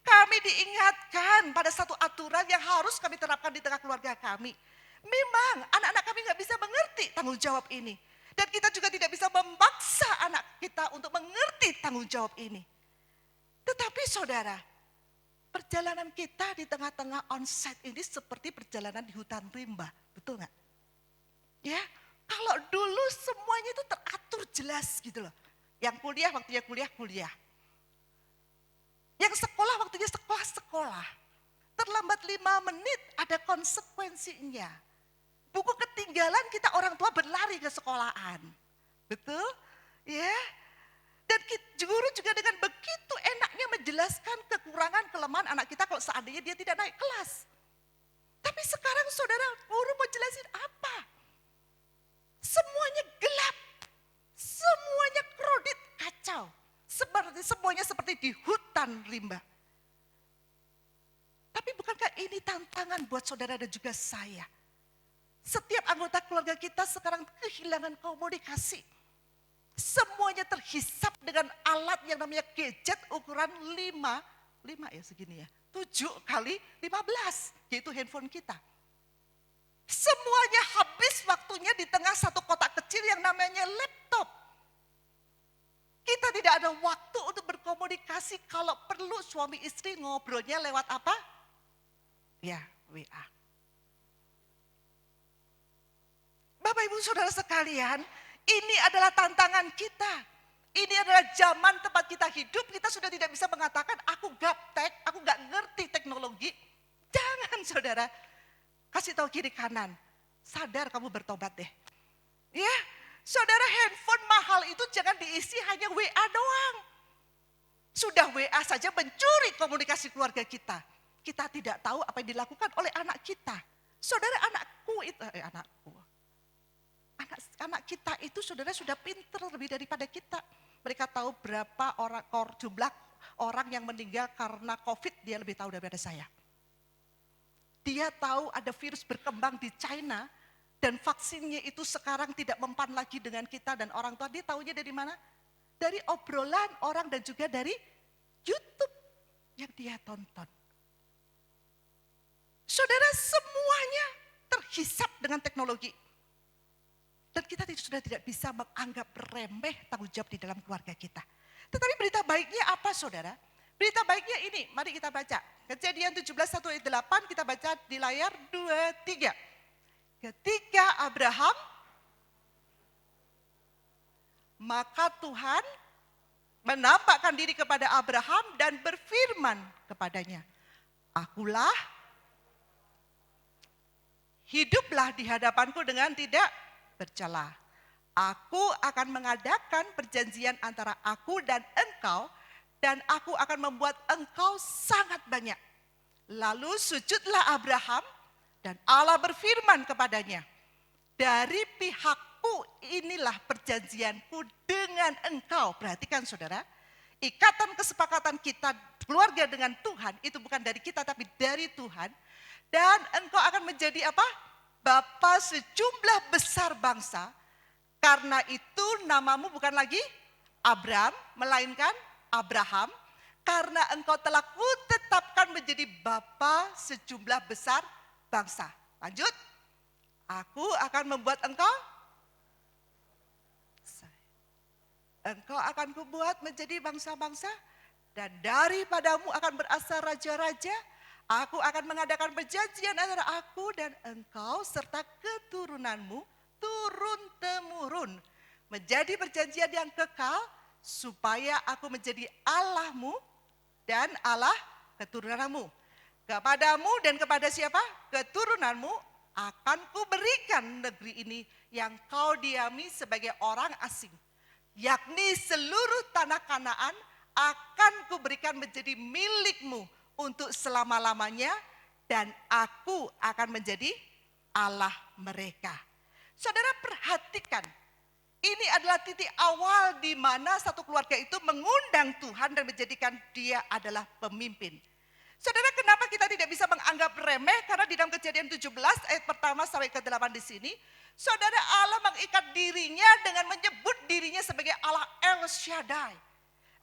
kami diingatkan pada satu aturan yang harus kami terapkan di tengah keluarga kami. Memang anak-anak kami gak bisa mengerti tanggung jawab ini. Dan kita juga tidak bisa memaksa anak kita untuk mengerti tanggung jawab ini. Tetapi saudara, perjalanan kita di tengah-tengah onsite ini seperti perjalanan di hutan rimba, betul gak? Ya, kalau dulu semuanya itu teratur jelas gitu loh. Yang kuliah waktunya kuliah. Yang sekolah waktunya sekolah. Terlambat 5 menit ada konsekuensinya. Buku ketinggalan kita orang tua berlari ke sekolahan. Betul? Ya. Dan guru juga dengan begitu enaknya menjelaskan kekurangan kelemahan anak kita kalau seandainya dia tidak naik kelas. Tapi sekarang saudara, guru mau jelasin apa? Semuanya gelap, semuanya kredit kacau, semuanya seperti di hutan rimba. Tapi bukankah ini tantangan buat saudara dan juga saya? Setiap anggota keluarga kita sekarang kehilangan komunikasi. Semuanya terhisap dengan alat yang namanya gadget ukuran 5 ya segini ya, 7 kali 15, yaitu handphone kita. Semuanya habis waktunya di tengah satu kotak kecil yang namanya laptop. Kita tidak ada waktu untuk berkomunikasi, kalau perlu suami istri ngobrolnya lewat apa? Ya, WA. Bapak Ibu Saudara sekalian, ini adalah tantangan kita. Ini adalah zaman tempat kita hidup, kita sudah tidak bisa mengatakan aku gaptek, aku gak ngerti teknologi. Jangan saudara. Kasih tahu kiri kanan, sadar kamu bertobat deh. Ya, saudara, handphone mahal itu jangan diisi hanya WA doang. Sudah WA saja mencuri komunikasi keluarga kita. Kita tidak tahu apa yang dilakukan oleh anak kita. Saudara, anak kita itu saudara sudah pinter lebih daripada kita. Mereka tahu berapa jumlah orang yang meninggal karena COVID, dia lebih tahu daripada saya. Dia tahu ada virus berkembang di China dan vaksinnya itu sekarang tidak mempan lagi dengan kita dan orang tua. Dia tahunya dari mana? Dari obrolan orang dan juga dari YouTube. yang dia tonton. Saudara, semuanya terhisap dengan teknologi. Dan kita sudah tidak bisa menganggap remeh tanggung jawab di dalam keluarga kita. Tetapi berita baiknya apa, saudara? Berita baiknya ini, mari kita baca. Kejadian 17:1-8 kita baca di layar 2-3. Ketika Abraham, maka Tuhan menampakkan diri kepada Abraham dan berfirman kepadanya, "Akulah, hiduplah di hadapanku dengan tidak bercela. Aku akan mengadakan perjanjian antara aku dan engkau, dan aku akan membuat engkau sangat banyak." Lalu sujudlah Abraham, dan Allah berfirman kepadanya, "Dari pihakku inilah perjanjianku dengan engkau." Perhatikan saudara, ikatan kesepakatan kita keluarga dengan Tuhan itu bukan dari kita tapi dari Tuhan. Dan engkau akan menjadi apa? Bapa sejumlah besar bangsa. Karena itu namamu bukan lagi Abram, melainkan Abraham. Karena engkau telah kutetapkan menjadi bapa sejumlah besar bangsa. Lanjut. Aku akan membuat engkau akan kubuat menjadi bangsa-bangsa, dan daripadamu akan berasal raja-raja. Aku akan mengadakan perjanjian antara aku dan engkau serta keturunanmu turun-temurun, menjadi perjanjian yang kekal, supaya aku menjadi Allahmu dan Allah keturunanmu. Kepadamu dan kepada siapa? Keturunanmu akan kuberikan negeri ini yang kau diami sebagai orang asing, yakni seluruh tanah Kanaan akan kuberikan menjadi milikmu untuk selama-lamanya, dan aku akan menjadi Allah mereka. Saudara, perhatikan, ini adalah titik awal di mana satu keluarga itu mengundang Tuhan dan menjadikan dia adalah pemimpin. Saudara, kenapa kita tidak bisa menganggap remeh? Karena di dalam Kejadian 17 ayat pertama sampai ke-8 di sini, saudara, Allah mengikat dirinya dengan menyebut dirinya sebagai Allah El Shaddai.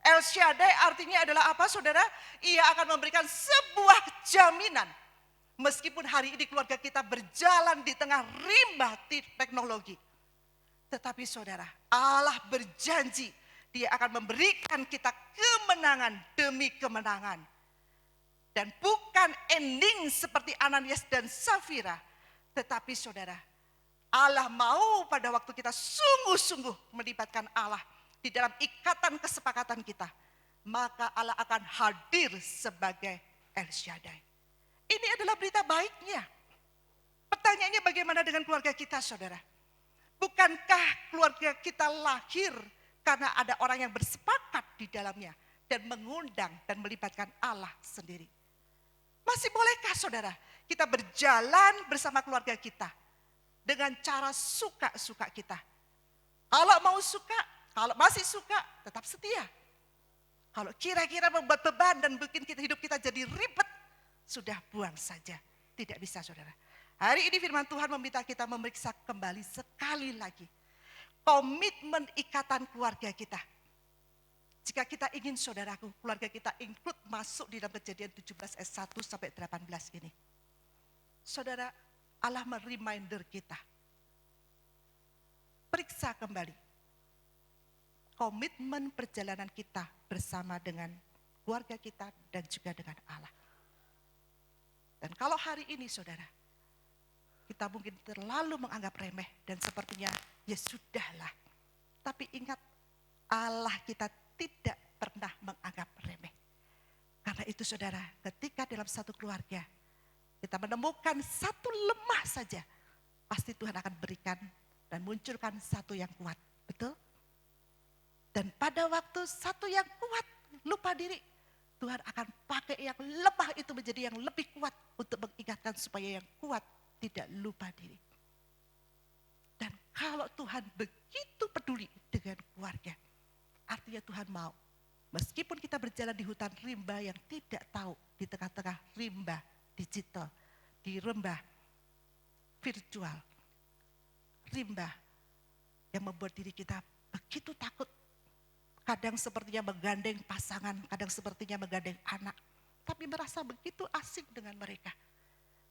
El Shaddai artinya adalah apa, saudara? Ia akan memberikan sebuah jaminan. Meskipun hari ini keluarga kita berjalan di tengah rimba teknologi. Tetapi saudara, Allah berjanji Dia akan memberikan kita kemenangan demi kemenangan. Dan bukan ending seperti Ananias dan Safira. Tetapi saudara, Allah mau pada waktu kita sungguh-sungguh melibatkan Allah di dalam ikatan kesepakatan kita, maka Allah akan hadir sebagai El Shaddai. Ini adalah berita baiknya. Pertanyaannya, bagaimana dengan keluarga kita, saudara? Bukankah keluarga kita lahir karena ada orang yang bersepakat di dalamnya dan mengundang dan melibatkan Allah sendiri? Masih bolehkah, saudara, kita berjalan bersama keluarga kita dengan cara suka-suka kita? Kalau mau suka, kalau masih suka, tetap setia. Kalau kira-kira membuat beban dan bikin hidup kita jadi ribet, sudah buang saja. Tidak bisa, saudara. Hari ini firman Tuhan meminta kita memeriksa kembali sekali lagi komitmen ikatan keluarga kita. Jika kita ingin, saudaraku, keluarga kita include masuk di dalam Kejadian 17 ayat 1 sampai 18 ini. Saudara, Allah mereminder kita. Periksa kembali komitmen perjalanan kita bersama dengan keluarga kita dan juga dengan Allah. Dan kalau hari ini, saudara, kita mungkin terlalu menganggap remeh dan sepertinya ya sudahlah. Tapi ingat, Allah kita tidak pernah menganggap remeh. Karena itu, saudara, ketika dalam satu keluarga kita menemukan satu lemah saja, pasti Tuhan akan berikan dan munculkan satu yang kuat. Betul? Dan pada waktu satu yang kuat lupa diri, Tuhan akan pakai yang lemah itu menjadi yang lebih kuat untuk mengingatkan supaya yang kuat tidak lupa diri. Dan kalau Tuhan begitu peduli dengan keluarga, artinya Tuhan mau, meskipun kita berjalan di hutan rimba yang tidak tahu, di tengah-tengah rimba digital, di rimba virtual, rimba yang membuat diri kita begitu takut. Kadang sepertinya menggandeng pasangan, kadang sepertinya menggandeng anak. tapi merasa begitu asing dengan mereka.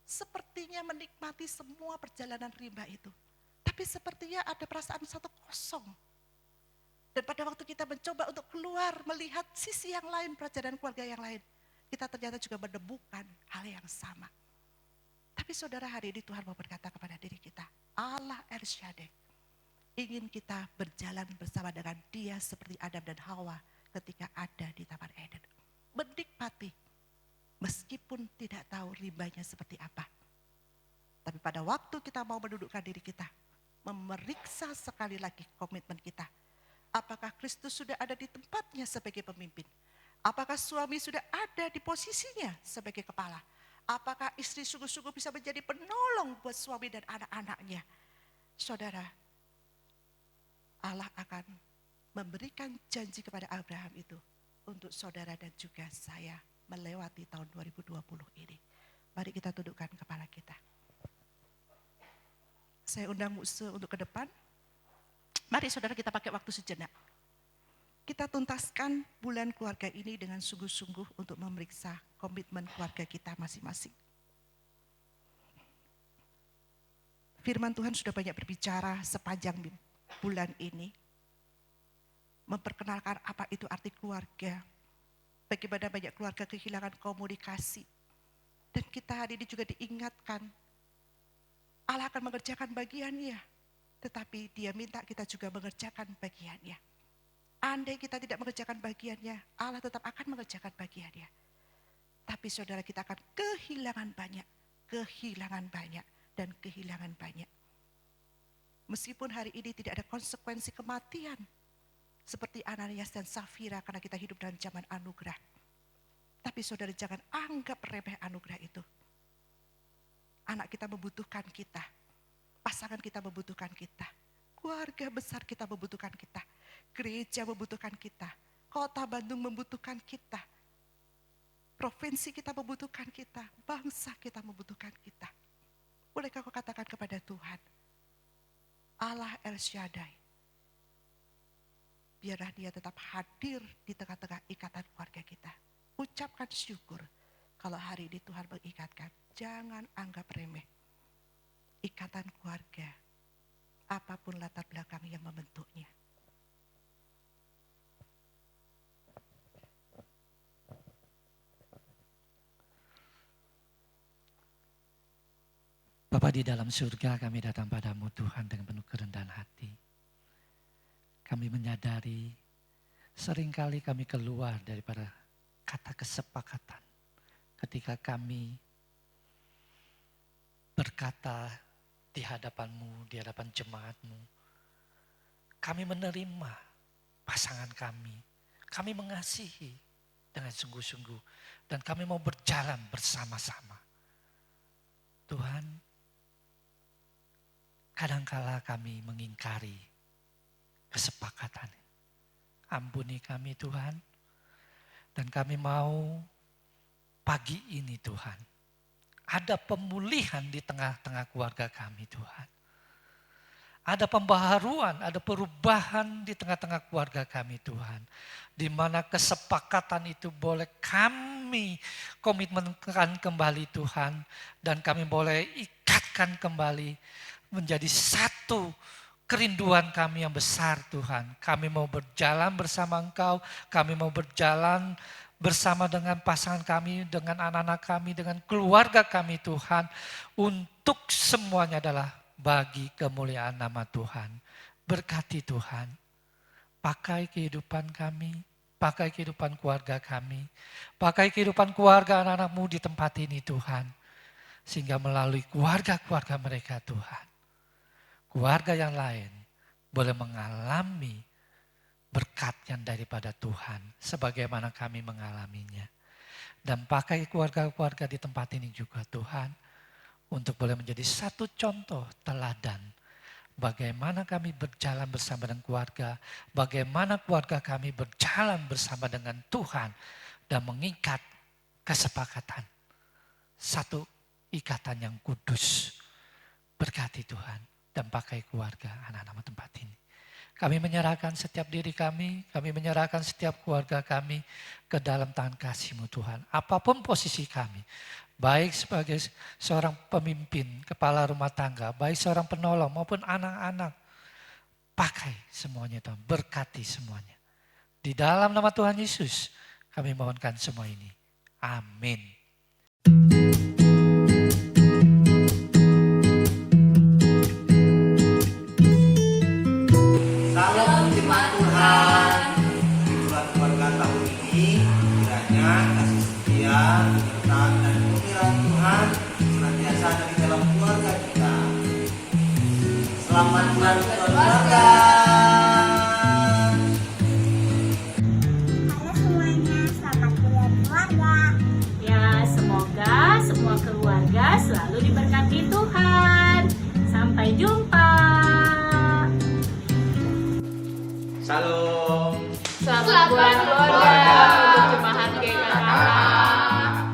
Sepertinya menikmati semua perjalanan rimba itu. Tapi sepertinya ada perasaan satu kosong. Dan pada waktu kita mencoba untuk keluar melihat sisi yang lain, perjalanan keluarga yang lain, kita ternyata juga menemukan hal yang sama. Tapi saudara, hari ini Tuhan mau berkata kepada diri kita, Allah El Shaddai ingin kita berjalan bersama dengan Dia seperti Adam dan Hawa ketika ada di Taman Eden. Menikmati meskipun tidak tahu rimbanya seperti apa. Tapi pada waktu kita mau mendudukkan diri kita, memeriksa sekali lagi komitmen kita. Apakah Kristus sudah ada di tempatnya sebagai pemimpin? Apakah suami sudah ada di posisinya sebagai kepala? Apakah istri sungguh-sungguh bisa menjadi penolong buat suami dan anak-anaknya? Saudara, Allah akan memberikan janji kepada Abraham itu untuk saudara dan juga saya melewati tahun 2020 ini. Mari kita tundukkan kepala kita. Saya undang Muse untuk ke depan. Mari saudara kita pakai waktu sejenak. Kita tuntaskan bulan keluarga ini dengan sungguh-sungguh untuk memeriksa komitmen keluarga kita masing-masing. Firman Tuhan sudah banyak berbicara sepanjang bulan ini. Memperkenalkan apa itu arti keluarga. Bagaimana banyak keluarga kehilangan komunikasi. Dan kita hari ini juga diingatkan, Allah akan mengerjakan bagiannya. Tetapi Dia minta kita juga mengerjakan bagiannya. Andai kita tidak mengerjakan bagiannya, Allah tetap akan mengerjakan bagiannya. Tapi saudara, kita akan kehilangan banyak, dan kehilangan banyak. Meskipun hari ini tidak ada konsekuensi kematian, seperti Ananias dan Safira karena kita hidup dalam zaman anugerah. Tapi saudara, jangan anggap remeh anugerah itu. Anak kita membutuhkan kita, pasangan kita membutuhkan kita, keluarga besar kita membutuhkan kita, gereja membutuhkan kita, kota Bandung membutuhkan kita, provinsi kita membutuhkan kita, bangsa kita membutuhkan kita. Bolehkah kau katakan kepada Tuhan, Allah El Shaddai, biarlah Dia tetap hadir di tengah-tengah ikatan keluarga kita. Ucapkan syukur kalau hari ini Tuhan mengikatkan. Jangan anggap remeh ikatan keluarga, apapun latar belakang yang membentuknya. Bapa di dalam surga, kami datang padamu Tuhan dengan penuh kerendahan hati. Kami menyadari seringkali kami keluar daripada kata kesepakatan. Ketika kami berkata di hadapan-Mu, di hadapan jemaat-Mu, kami menerima pasangan kami mengasihi dengan sungguh-sungguh, dan kami mau berjalan bersama-sama. Tuhan, kadangkala kami mengingkari kesepakatan. Ampuni kami Tuhan, dan kami mau pagi ini Tuhan, ada pemulihan di tengah-tengah keluarga kami Tuhan. Ada pembaharuan, ada perubahan di tengah-tengah keluarga kami Tuhan. Di mana kesepakatan itu boleh kami komitmenkan kembali Tuhan. Dan kami boleh ikatkan kembali menjadi satu kerinduan kami yang besar Tuhan. Kami mau berjalan bersama Engkau, kami mau berjalan bersama dengan pasangan kami, dengan anak-anak kami, dengan keluarga kami Tuhan. Untuk semuanya adalah bagi kemuliaan nama Tuhan. Berkati Tuhan. Pakai kehidupan kami, pakai kehidupan keluarga kami, pakai kehidupan keluarga anak-anak-Mu di tempat ini Tuhan. Sehingga melalui keluarga-keluarga mereka Tuhan, keluarga yang lain boleh mengalami berkat yang daripada Tuhan, sebagaimana kami mengalaminya. Dan pakai keluarga-keluarga di tempat ini juga Tuhan, untuk boleh menjadi satu contoh teladan. Bagaimana kami berjalan bersama dengan keluarga, bagaimana keluarga kami berjalan bersama dengan Tuhan, dan mengikat kesepakatan. Satu ikatan yang kudus. Berkati Tuhan, dan pakai keluarga anak-anak tempat ini. Kami menyerahkan setiap diri kami menyerahkan setiap keluarga kami ke dalam tangan kasih-Mu Tuhan. Apapun posisi kami, baik sebagai seorang pemimpin, kepala rumah tangga, baik seorang penolong maupun anak-anak, pakai semuanya Tuhan, berkati semuanya. Di dalam nama Tuhan Yesus kami mohonkan semua ini. Amin. Salam firman Tuhan. Di bulan keluarga tahun ini, kiranya kasih setia, penyertaan dan pemeliharaan Tuhan senantiasa ada di dalam keluarga kita. Selamat bulan keluarga. Halo semuanya, selamat bulan keluarga. Ya, semoga semua keluarga selalu diberkati Tuhan. Sampai jumpa. Salam. Selamat bulan keluarga untuk jemaat GKKK.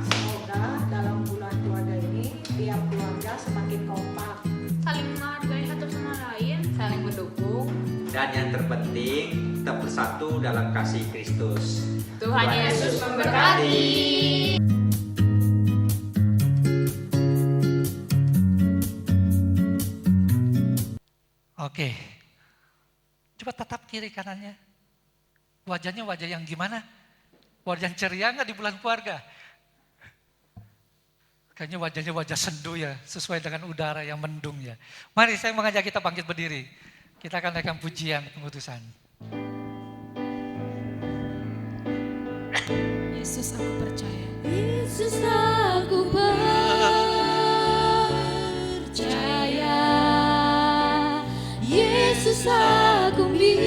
Semoga dalam bulan keluarga ini tiap keluarga semakin kompak, Saling menghargai satu sama lain, saling mendukung. Dan yang terpenting, tetap bersatu dalam kasih Kristus. Tuhan Yesus memberkati. Oke. Coba tatap kiri kanannya. Wajahnya wajah yang gimana? Wajah yang ceria nggak di bulan keluarga? Kayaknya wajahnya wajah sendu ya, sesuai dengan udara yang mendung ya. Mari saya mengajak kita bangkit berdiri. Kita akan naikkan pujian pengutusan. Yesus aku percaya. Yesus aku percaya, Yesus aku milikmu,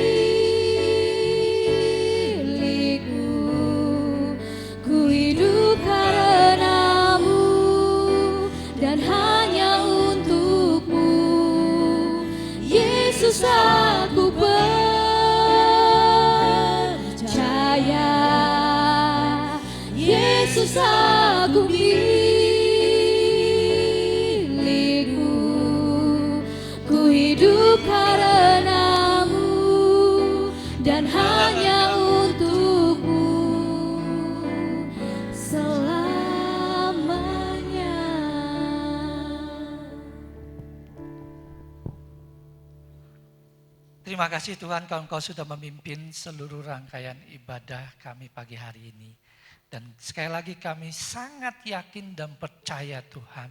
ku hidup karenamu dan hanya untukmu. Yesus aku percaya, Yesus aku milikmu, ku hidup karenamu dan hanya untukmu selamanya. Terima kasih Tuhan kalau Engkau sudah memimpin seluruh rangkaian ibadah kami pagi hari ini. Dan sekali lagi kami sangat yakin dan percaya Tuhan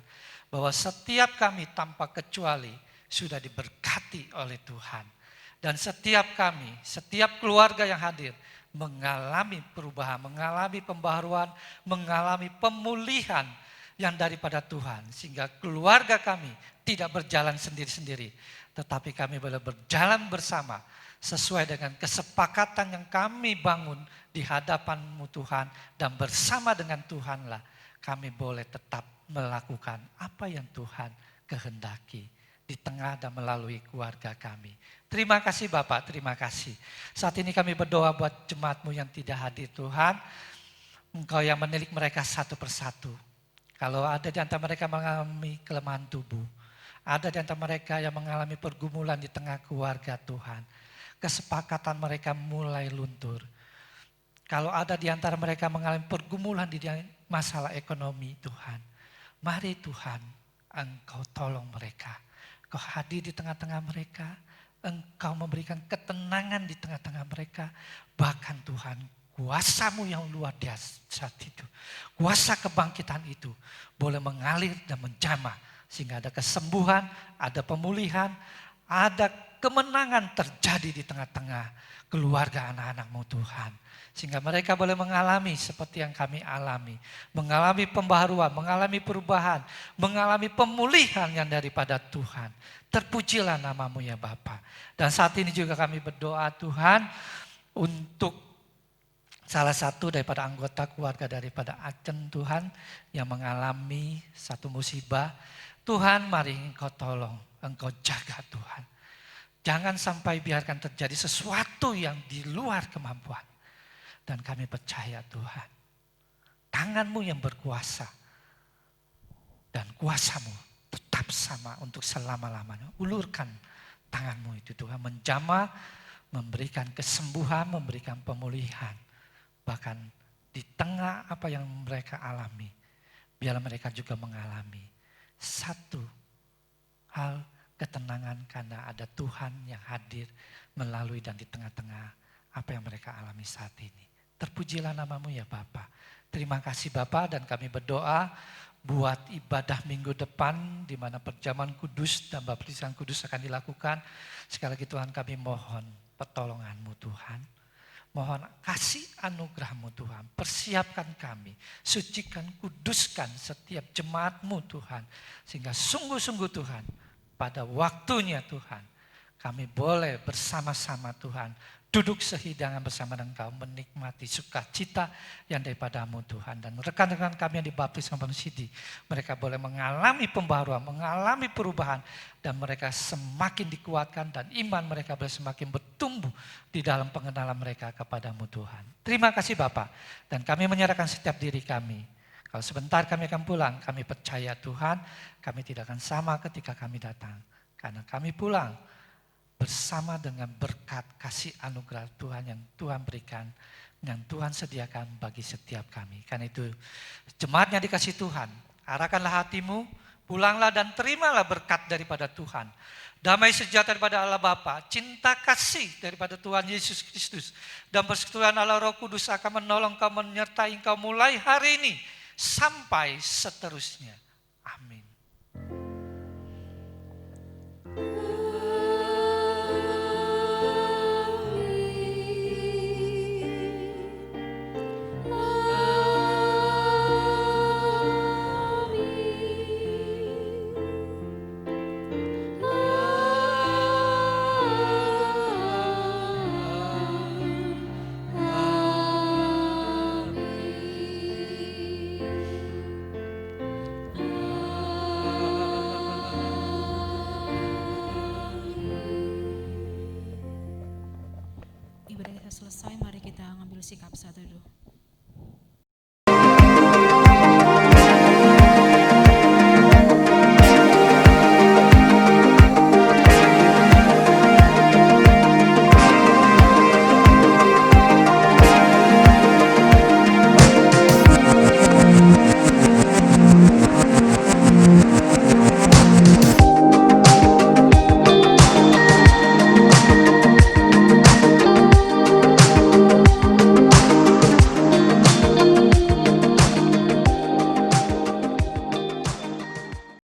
bahwa setiap kami tanpa kecuali sudah diberkati oleh Tuhan. Dan setiap kami, setiap keluarga yang hadir mengalami perubahan, mengalami pembaharuan, mengalami pemulihan yang daripada Tuhan. Sehingga keluarga kami tidak berjalan sendiri-sendiri, tetapi kami boleh berjalan bersama sesuai dengan kesepakatan yang kami bangun di hadapan-Mu Tuhan, dan bersama dengan Tuhanlah kami boleh tetap melakukan apa yang Tuhan kehendaki di tengah dan melalui keluarga kami. Terima kasih Bapak, terima kasih. Saat ini kami berdoa buat jemaat-Mu yang tidak hadir Tuhan. Engkau yang menilik mereka satu persatu. Kalau ada di antara mereka mengalami kelemahan tubuh, ada di antara mereka yang mengalami pergumulan di tengah keluarga Tuhan, kesepakatan mereka mulai luntur. Kalau ada di antara mereka mengalami pergumulan di masalah ekonomi Tuhan, mari Tuhan Engkau tolong mereka. Engkau hadir di tengah-tengah mereka, Engkau memberikan ketenangan di tengah-tengah mereka. Bahkan Tuhan, kuasa-Mu yang luar biasa itu, kuasa kebangkitan itu boleh mengalir dan menjamah. Sehingga ada kesembuhan, ada pemulihan, ada kemenangan terjadi di tengah-tengah keluarga anak-anak-Mu Tuhan. Sehingga mereka boleh mengalami seperti yang kami alami. Mengalami pembaharuan, mengalami perubahan, mengalami pemulihan yang daripada Tuhan. Terpujilah nama-Mu ya Bapa. Dan saat ini juga kami berdoa Tuhan untuk salah satu daripada anggota keluarga daripada Acen Tuhan yang mengalami satu musibah. Tuhan mari Engkau tolong, Engkau jaga Tuhan. Jangan sampai biarkan terjadi sesuatu yang di luar kemampuan. Dan kami percaya Tuhan, tangan-Mu yang berkuasa dan kuasa-Mu tetap sama untuk selama-lamanya. Ulurkan tangan-Mu itu Tuhan, menjamah, memberikan kesembuhan, memberikan pemulihan. Bahkan di tengah apa yang mereka alami, biarlah mereka juga mengalami satu hal ketenangan karena ada Tuhan yang hadir melalui dan di tengah-tengah apa yang mereka alami saat ini. Terpujilah namamu ya Bapa. Terima kasih Bapa, dan kami berdoa buat ibadah minggu depan di mana perjamuan kudus dan baptisan kudus akan dilakukan. Sekali lagi Tuhan, kami mohon pertolongan-Mu Tuhan. Mohon kasih anugerah-Mu Tuhan. Persiapkan kami, sucikan, kuduskan setiap jemaat-Mu Tuhan. Sehingga sungguh-sungguh Tuhan, pada waktunya Tuhan, kami boleh bersama-sama Tuhan duduk sehidangan bersama Engkau, menikmati sukacita yang daripada-Mu Tuhan. Dan rekan-rekan kami yang dibaptis sama Sidi, mereka boleh mengalami pembaruan, mengalami perubahan, dan mereka semakin dikuatkan dan iman mereka boleh semakin bertumbuh di dalam pengenalan mereka kepada-Mu Tuhan. Terima kasih Bapak, dan kami menyerahkan setiap diri kami. Kalau sebentar kami akan pulang, kami percaya Tuhan, kami tidak akan sama ketika kami datang. Karena kami pulang bersama dengan berkat kasih anugerah Tuhan yang Tuhan berikan, yang Tuhan sediakan bagi setiap kami. Karena itu jemaatnya dikasih Tuhan, arahkanlah hatimu, pulanglah dan terimalah berkat daripada Tuhan. Damai sejahtera daripada Allah Bapa, cinta kasih daripada Tuhan Yesus Kristus, dan persekutuan Allah Roh Kudus akan menolong kau, menyertai kau mulai hari ini sampai seterusnya. Amin. Ibadah kita selesai, mari kita ngambil sikap satu dulu.